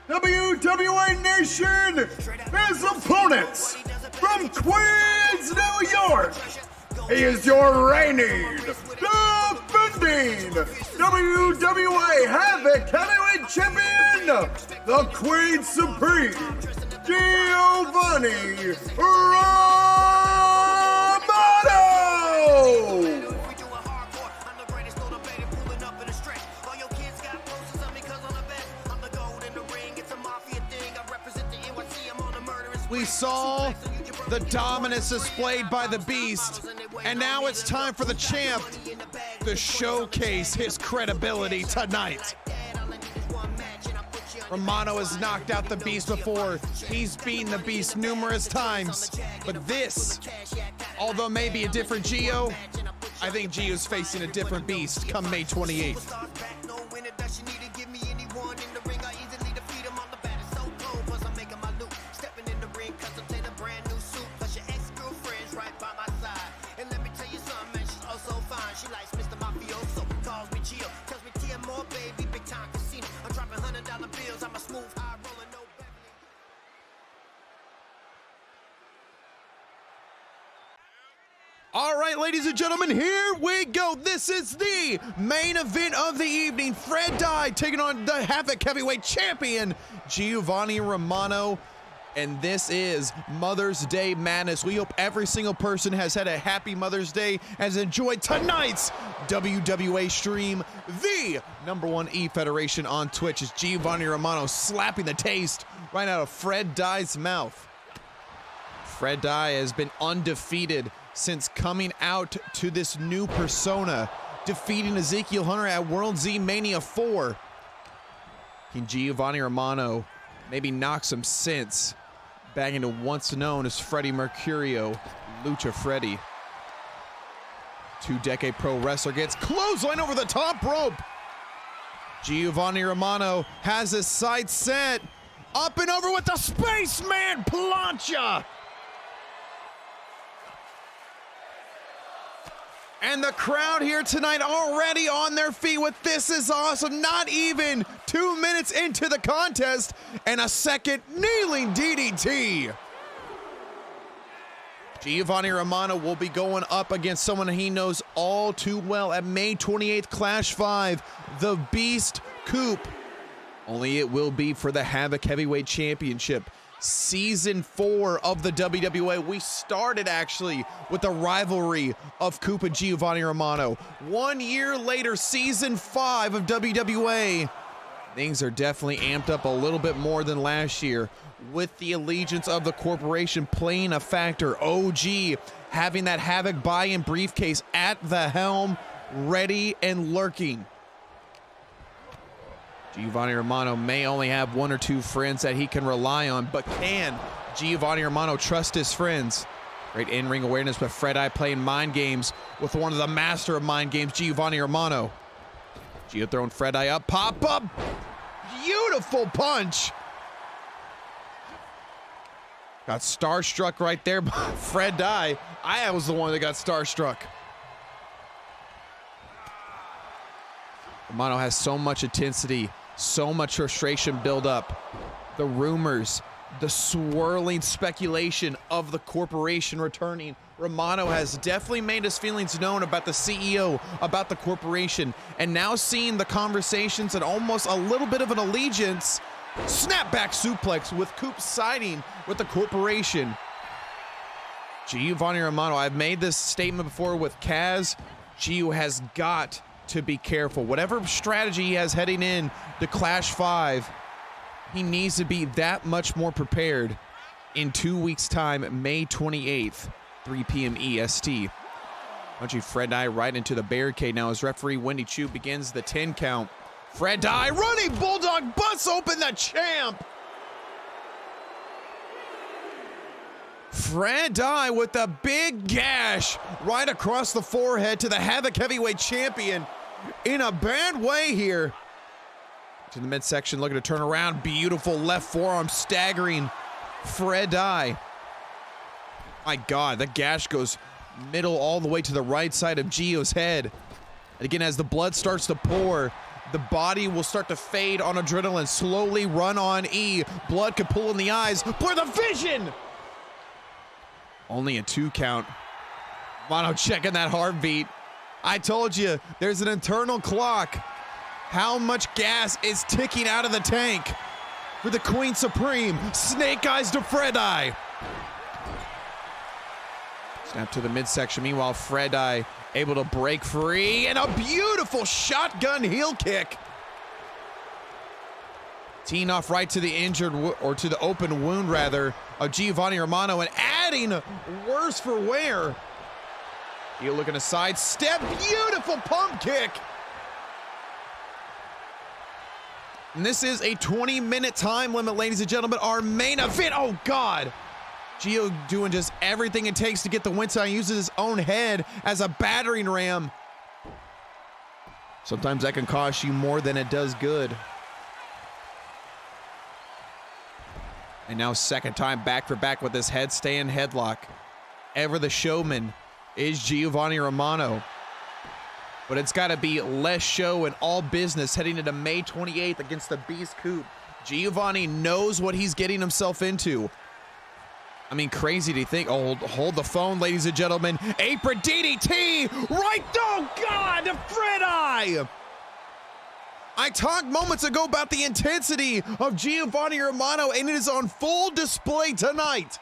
A: WWA Nation, his opponents from Queens, New York. He is your reigning, defending WWA Havoc Heavyweight Champion, the Queen Supreme, Giovanni Romano.
B: We saw the dominance displayed by the Beast, and now it's time for the champ to showcase his credibility tonight. Romano has knocked out the Beast before. He's beaten the Beast numerous times. But this, although maybe a different Gio, I think Gio's facing a different Beast come May 28th. All right, ladies and gentlemen, here we go. This is the main event of the evening. Fred Dye taking on the Havoc Heavyweight Champion, Giovanni Romano. And this is Mother's Day Madness. We hope every single person has had a happy Mother's Day, has enjoyed tonight's WWA stream. The #1 E-Federation on Twitch is Giovanni Romano slapping the taste right out of Fred Dye's mouth. Fred Dye has been undefeated since coming out to this new persona, defeating Ezekiel Hunter at WorldZY Mania 4. Can Giovanni Romano maybe knock some sense back into once known as Freddie Mercurio, Lucha Freddy? Two-decade pro wrestler gets clothesline over the top rope. Giovanni Romano has his sights set. Up and over with the Spaceman Plancha. And the crowd here tonight already on their feet with "This is awesome." Not even 2 minutes into the contest and a second kneeling DDT. Giovanni Romano will be going up against someone he knows all too well at May 28th, Clash 5, the Beast Coop. Only it will be for the Havoc Heavyweight Championship. Season 4 of the WWA. We started actually with the rivalry of Coop and Giovanni Romano. 1 year later, Season 5 of WWA. Things are definitely amped up a little bit more than last year, with the allegiance of the corporation playing a factor. OG having that Havoc buy-in briefcase at the helm, ready and lurking. Giovanni Romano may only have 1 or 2 friends that he can rely on, but can Giovanni Romano trust his friends? Great in-ring awareness with Fred Dye playing mind games with one of the master of mind games, Giovanni Romano. Gio throwing Fred Dye up, pop up, beautiful punch. Got starstruck right there by Fred Dye. I was the one that got starstruck. Romano has so much intensity, so much frustration build up. The rumors, the swirling speculation of the corporation returning. Romano has definitely made his feelings known about the CEO, about the corporation, and now seeing the conversations and almost a little bit of an allegiance. Snapback suplex with Coop siding with the corporation. Giovanni Romano, I've made this statement before with Kaz. Gio has got to be careful. Whatever strategy he has heading in to Clash 5, he needs to be that much more prepared in 2 weeks' time, May 28th, 3 p.m. EST. Punching Fred Dye right into the barricade now as referee Wendy Chu begins the 10 count. Fred Dye, running Bulldog, busts open the champ. Fred Dye with a big gash right across the forehead to the Havoc Heavyweight Champion in a bad way here. To the midsection, looking to turn around. Beautiful left forearm staggering Fred Dye. My God, the gash goes middle all the way to the right side of Gio's head. And again, as the blood starts to pour, the body will start to fade on adrenaline, slowly run on E. Blood could pull in the eyes. Blur the vision! Only a 2 count. Mono checking that heartbeat. I told you, there's an internal clock. How much gas is ticking out of the tank for the Queen Supreme? Snake eyes to Fred Dye. Snap to the midsection. Meanwhile, Fred Dye able to break free, and a beautiful shotgun heel kick. Teeing off right to the injured, or to the open wound rather, of Giovanni Romano, and adding worse for wear. Heel looking to sidestep, beautiful pump kick. And this is a 20-minute time limit, ladies and gentlemen. Our main event. Oh, God. Gio doing just everything it takes to get the win tonight. Uses his own head as a battering ram. Sometimes that can cost you more than it does good. And now second time back for back with this headstand headlock. Ever the showman is Giovanni Romano. But it's got to be less show and all business heading into May 28th against the Beast Coop. Giovanni knows what he's getting himself into. I mean, crazy to think. Oh, hold the phone, ladies and gentlemen. Apron DDT right. Oh, God, the Fred Eye. I talked moments ago about the intensity of Giovanni Romano, and it is on full display tonight.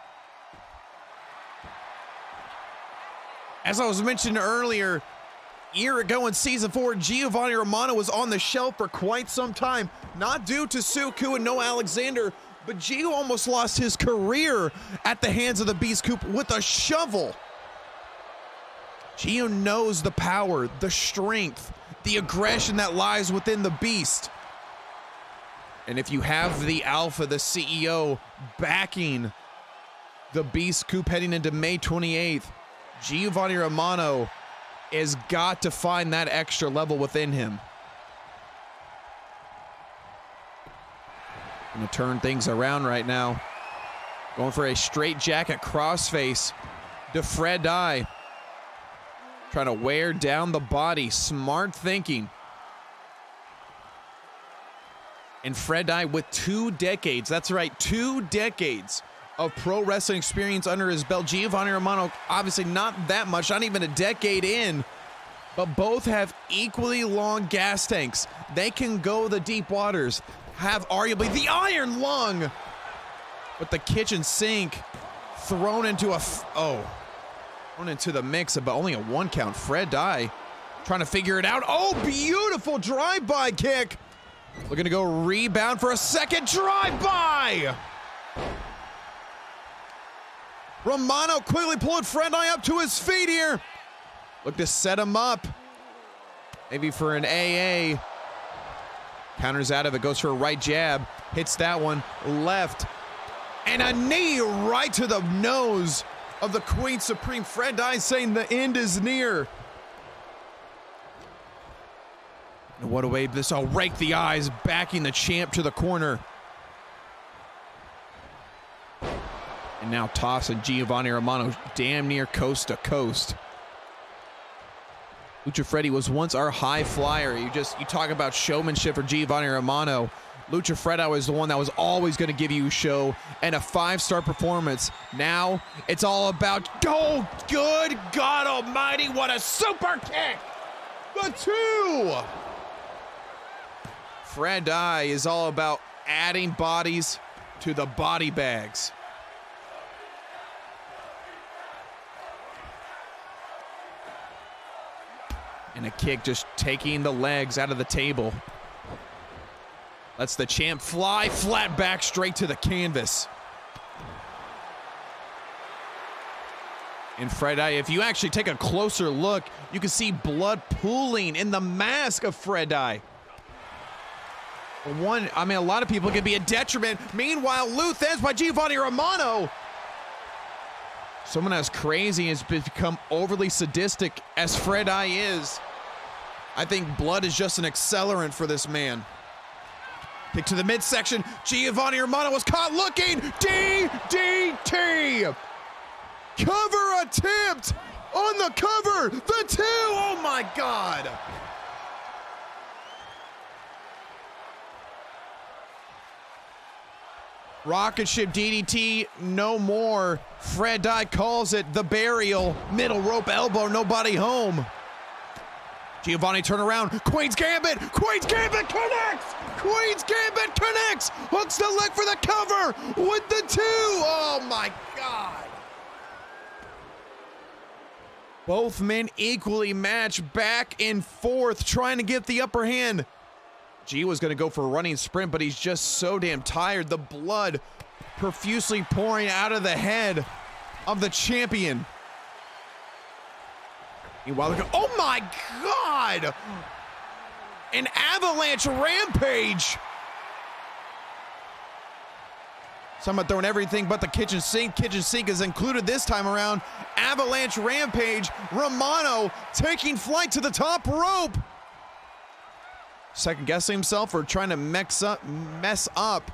B: As I was mentioning earlier, a year ago in Season 4, Giovanni Romano was on the shelf for quite some time, not due to Suku and no Alexander, but Gio almost lost his career at the hands of the Beast Coop with a shovel. Gio knows the power, the strength, the aggression that lies within the Beast. And if you have the Alpha, the CEO, backing the Beast Coop heading into May 28th, Giovanni Romano has got to find that extra level within him. Gonna turn things around right now. Going for a straight jacket crossface to Fred Eye. Trying to wear down the body. Smart thinking. And Fred Eye with 2 decades, that's right, 2 decades of pro wrestling experience under his belt. Giovanni Romano, obviously not that much, not even a decade in, but both have equally long gas tanks. They can go the deep waters, have arguably the iron lung, but the kitchen sink thrown into thrown into the mix, but only a 1 count. Fred Eye trying to figure it out. Oh, beautiful drive-by kick. Looking to go rebound for a second drive-by. Romano quickly pulling Fred Eye up to his feet here. Look to set him up. Maybe for an AA. Counters out of it, goes for a right jab. Hits that one, left. And a knee right to the nose of the Queen Supreme. Fred Eye saying the end is near. And what a way this all rake the eyes, backing the champ to the corner. And now tossing Giovanni Romano damn near coast to coast. Lucha Freddy was once our high flyer. You talk about showmanship for Giovanni Romano. Lucha Freddy was the one that was always going to give you a show and a 5-star performance. Now it's all about, oh, good God almighty, what a super kick! The 2! Fred Eye is all about adding bodies to the body bags. And a kick just taking the legs out of the table. Lets the champ fly flat back straight to the canvas. And Fred Eye, if you actually take a closer look, you can see blood pooling in the mask of Fred Eye. A lot of people can be a detriment. Meanwhile, Luth ends by Giovanni Romano. Someone as crazy has become overly sadistic as Fred Eye is. I think blood is just an accelerant for this man. Kick to the midsection. Giovanni Romano was caught looking. DDT. Cover attempt on the cover. The 2. Oh my God. Rocket ship DDT, no more. Fred Eye calls it the burial. Middle rope elbow, nobody home. Giovanni turn around. Queen's Gambit. Queen's Gambit connects. Queen's Gambit connects. Hooks the leg for the cover with the 2. Oh my God. Both men equally matched, back and forth, trying to get the upper hand. G was going to go for a running sprint, but he's just so damn tired. The blood profusely pouring out of the head of the champion. Meanwhile, oh my God! An avalanche rampage! Someone throwing everything but the kitchen sink. Kitchen sink is included this time around. Avalanche rampage. Romano taking flight to the top rope. Second guessing himself or trying to mess up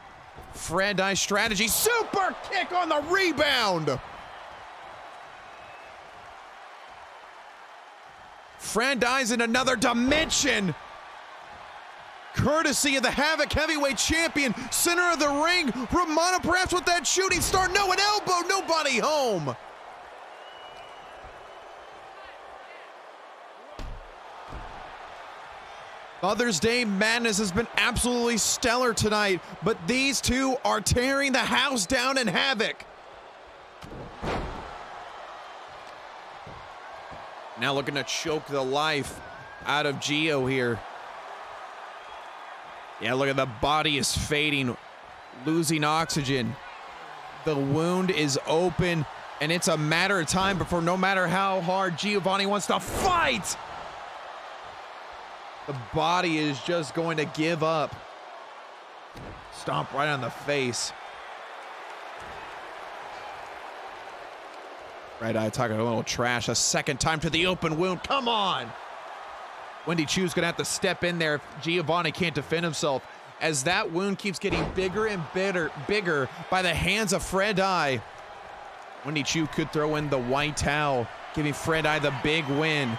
B: Fred Dye's strategy. Super kick on the rebound. Fred Dye's in another dimension. Courtesy of the Havoc Heavyweight Champion, center of the ring. Romano perhaps with that shooting star. No, an elbow, nobody home. Mother's Day Madness has been absolutely stellar tonight, but these two are tearing the house down in Havoc. Now looking to choke the life out of Gio here. Yeah, look at the body is fading, losing oxygen. The wound is open, and it's a matter of time before no matter how hard Giovanni wants to fight, the body is just going to give up. Stomp right on the face. Red Eye talking a little trash a second time to the open wound. Come on. Wendy Chu's gonna have to step in there if Giovanni can't defend himself, as that wound keeps getting bigger and bigger by the hands of Fred Dye. Wendy Chu could throw in the white towel, giving Fred Dye the big win.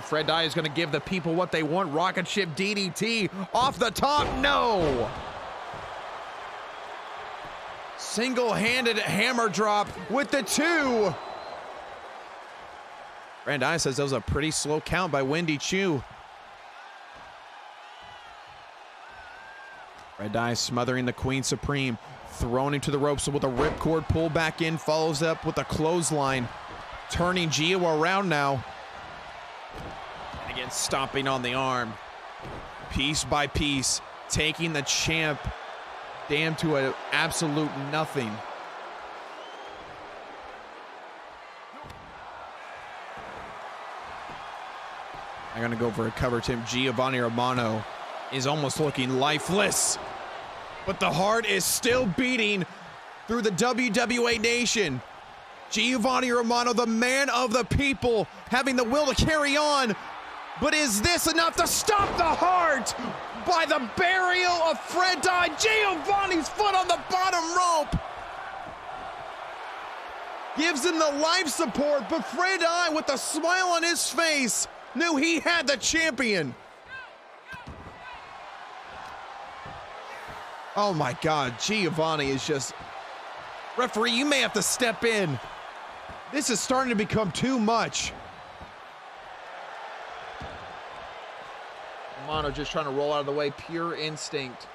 B: Fred Dye is gonna give the people what they want. Rocket ship DDT off the top, no! Single-handed hammer drop with the 2. Fred Dye says that was a pretty slow count by Wendy Chu. Fred Dye smothering the Queen Supreme, thrown into the ropes with a ripcord pull back in, follows up with a clothesline, turning Gio around now. And again, stomping on the arm, piece by piece, taking the champ down to an absolute nothing. I'm gonna go for a cover, Tim. Giovanni Romano is almost looking lifeless, but the heart is still beating through the WWA Nation. Giovanni Romano, the man of the people, having the will to carry on, but is this enough to stop the heart by the burial of Fred Dye? Giovanni's foot on the bottom rope gives him the life support, but Fred Dye, with a smile on his face, knew he had the champion. Oh my God, Giovanni is just... Referee, you may have to step in. This is starting to become too much. Romano just trying to roll out of the way, pure instinct.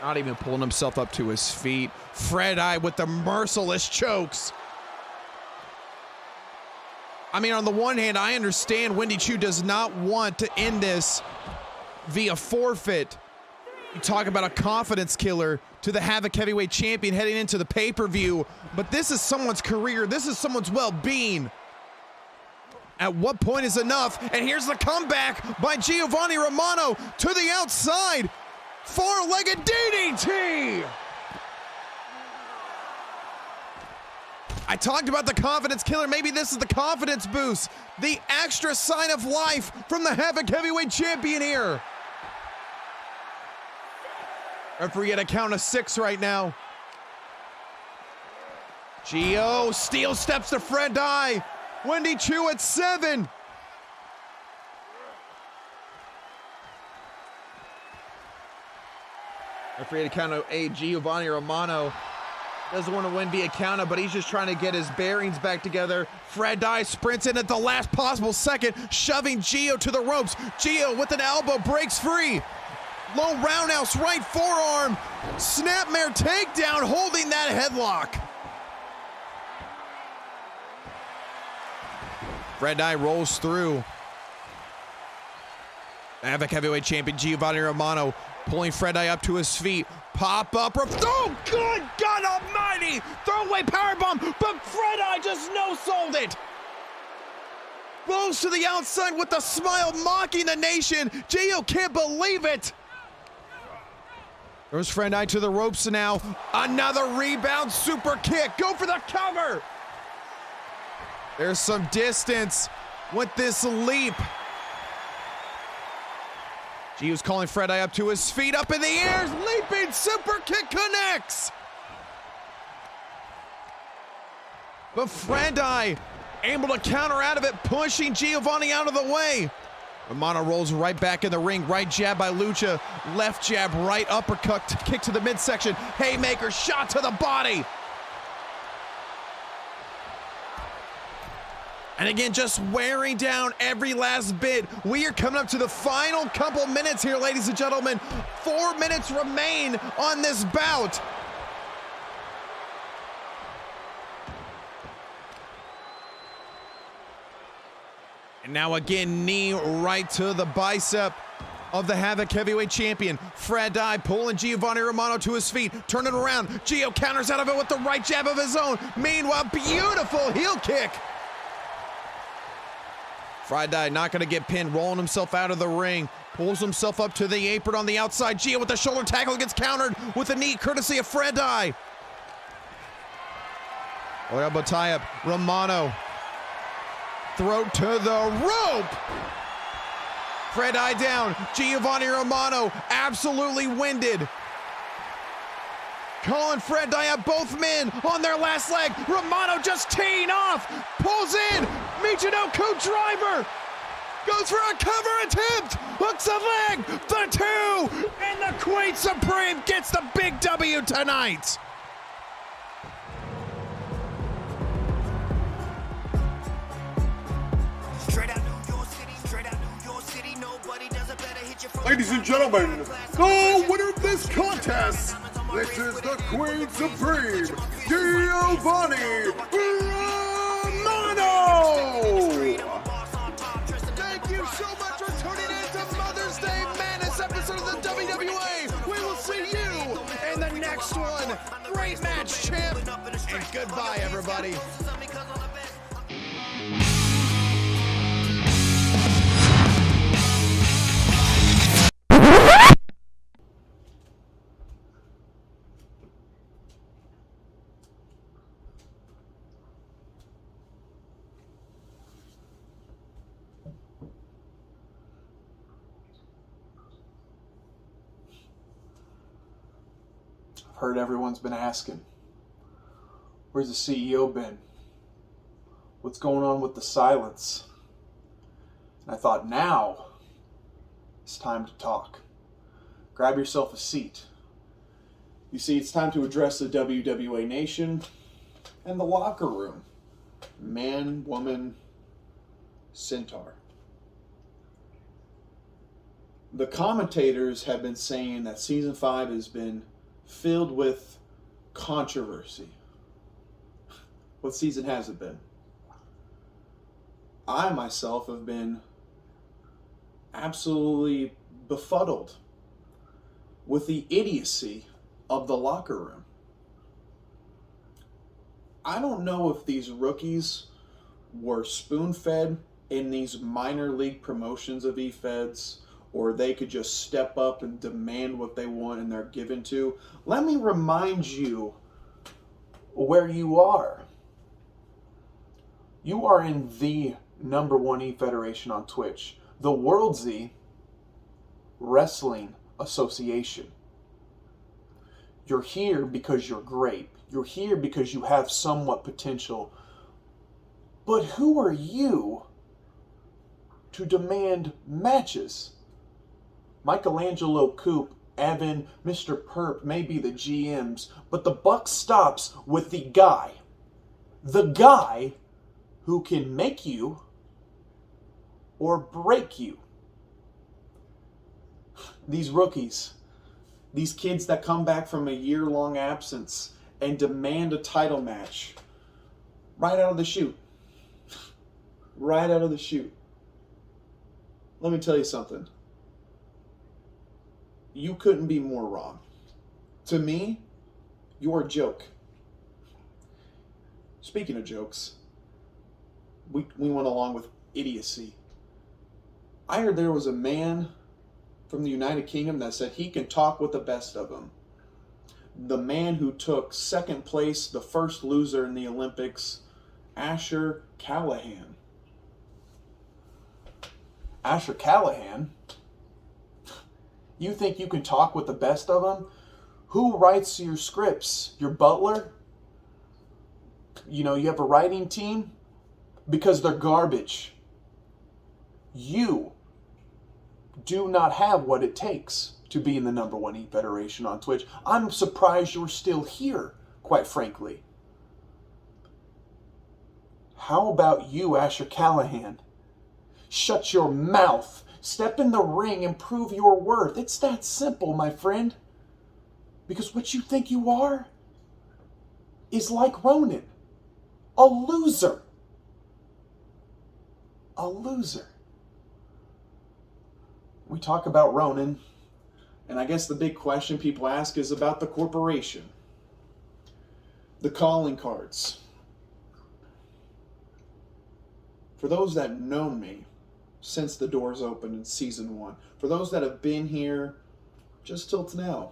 B: Not even pulling himself up to his feet. Fred Dye with the merciless chokes. I mean, on the one hand, I understand Wendy Chu does not want to end this via forfeit. You talk about a confidence killer to the Havoc Heavyweight Champion heading into the pay-per-view, but this is someone's career. This is someone's well-being. At what point is enough? And here's the comeback by Giovanni Romano to the outside. Four-legged DDT! I talked about the confidence killer. Maybe this is the confidence boost. The extra sign of life from the Havoc Heavyweight Champion here. Referee at a count of 6 right now. Gio, steel steps to Fred Dye. Wendy Chu at 7. Referee at a count of 8. Giovanni Romano doesn't want to win via counter, but he's just trying to get his bearings back together. Fred Dye sprints in at the last possible second, shoving Gio to the ropes. Gio with an elbow breaks free. Low roundhouse right forearm. Snapmare takedown, holding that headlock. Fred Dye rolls through. Havoc Heavyweight Champion Giovanni Romano pulling Fred Eye up to his feet. Pop up. Oh, good God almighty! Throwaway powerbomb, but Fred Eye just no-sold it. Goes to the outside with a smile, mocking the nation. Gio can't believe it. There's Fred Eye to the ropes now. Another rebound, super kick. Go for the cover. There's some distance with this leap. Gio's calling Fred Eye up to his feet, up in the air, leaping, super kick connects. But Fred Eye able to counter out of it, pushing Giovanni out of the way. Romano rolls right back in the ring, right jab by Lucha, left jab, right uppercut, kick to the midsection, haymaker, shot to the body. And again, just wearing down every last bit. We are coming up to the final couple minutes here, ladies and gentlemen. 4 minutes remain on this bout. And now again, knee right to the bicep of the Havoc Heavyweight Champion. Fred Eye pulling Giovanni Romano to his feet, turning around. Gio counters out of it with the right jab of his own. Meanwhile, beautiful heel kick. Fred Eye not gonna get pinned, rolling himself out of the ring, pulls himself up to the apron on the outside. Gio with the shoulder tackle gets countered with a knee courtesy of Fred Eye. Elbow tie-up, Romano. Throat to the rope. Fred Eye down, Giovanni Romano absolutely winded. Calling Fred Eye up, both men on their last leg. Romano just teeing off, pulls in, Michinoku driver, goes for a cover attempt, hooks a leg, the two, and the Queen Supreme gets the big W tonight.
A: Ladies and gentlemen, the winner of this contest, this is the Queen Supreme, Giovanni Romano!
B: Thank you so much for tuning in to Mother's Day Madness episode of the WWA. We will see you in the next one. Great match, champ. And goodbye, everybody.
F: I've heard everyone's been asking, where's the CEO been? What's going on with the silence? And I thought, now it's time to talk. Grab yourself a seat. You see, it's time to address the WWA Nation and the locker room. Man, woman, centaur. The commentators have been saying that Season 5 has been filled with controversy. What season has it been? I myself have been absolutely befuddled with the idiocy of the locker room. I don't know if these rookies were spoon-fed in these minor league promotions of E-Feds, or they could just step up and demand what they want and they're given to. Let me remind you where you are. You are in the #1 E-Federation on Twitch, the WorldZY Wrestling Association. You're here because you're great. You're here because you have somewhat potential. But who are you to demand matches? Michelangelo Coop, Evan, Mr. Perp may be the GMs, but the buck stops with the guy who can make you or break you. These rookies, these kids that come back from a year-long absence and demand a title match right out of the chute. Right out of the chute. Let me tell you something. you couldn't be more wrong. To me, you're a joke. Speaking of jokes, we went along with idiocy. I heard there was a man from the United Kingdom that said he can talk with the best of them. The man who took second place, the first loser in the Olympics, Asher Callahan. Asher Callahan? You think you can talk with the best of them? Who writes your scripts? Your butler? You know, you have a writing team? Because they're garbage. You do not have what it takes to be in the #1 E-Federation on Twitch. I'm surprised you're still here, quite frankly. How about you, Asher Callahan? Shut your mouth. Step in the ring and prove your worth. It's that simple, my friend. Because what you think you are is like Ronan. A loser. A loser. We talk about Ronan, and I guess the big question people ask is about the corporation. The calling cards. For those that know me since the doors opened in season 1, for those that have been here just till now,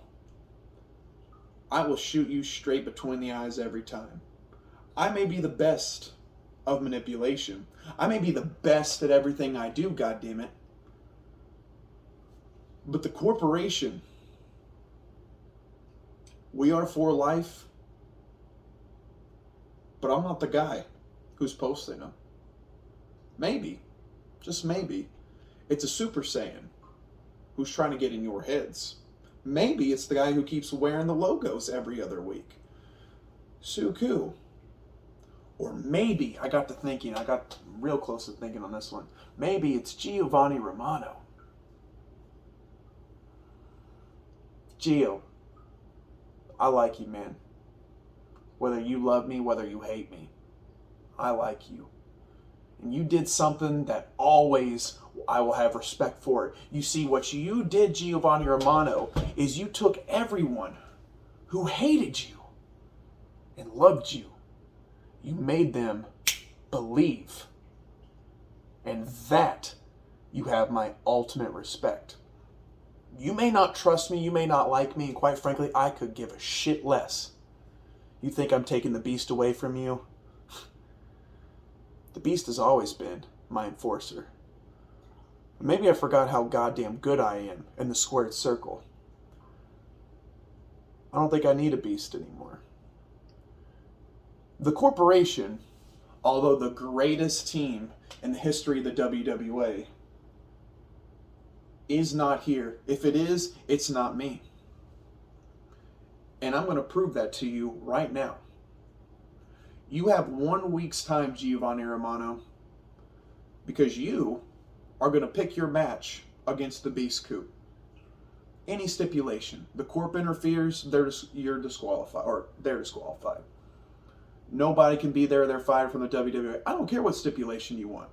F: I will shoot you straight between the eyes every time. I may be the best of manipulation. I may be the best at everything I do, goddammit. But the corporation, we are for life, but I'm not the guy who's posting them. Maybe, just maybe, it's a Super Saiyan who's trying to get in your heads. Maybe it's the guy who keeps wearing the logos every other week. Suku. Or maybe, I got real close to thinking on this one. Maybe it's Giovanni Romano. Gio, I like you, man. Whether you love me, whether you hate me, I like you. And you did something that always I will have respect for it. You see, what you did, Giovanni Romano, is you took everyone who hated you and loved you. You made them believe. And that, you have my ultimate respect. You may not trust me, you may not like me, and quite frankly, I could give a shit less. You think I'm taking the beast away from you? The beast has always been my enforcer. Maybe I forgot how goddamn good I am in the squared circle. I don't think I need a beast anymore. The corporation, although the greatest team in the history of the WWA, is not here. If it is, it's not me. And I'm going to prove that to you right now. You have 1 week's time, Giovanni Romano, because you are going to pick your match against the Beast Coup. Any stipulation. The Corp interferes, you're disqualified, or they're disqualified. Nobody can be there, they're fired from the WWA. I don't care what stipulation you want.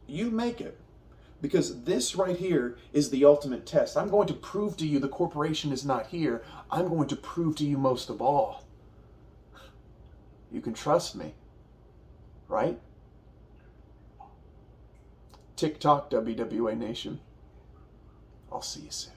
F: You make it. Because this right here is the ultimate test. I'm going to prove to you the corporation is not here. I'm going to prove to you most of all. You can trust me, right? TikTok, WWA Nation. I'll see you soon.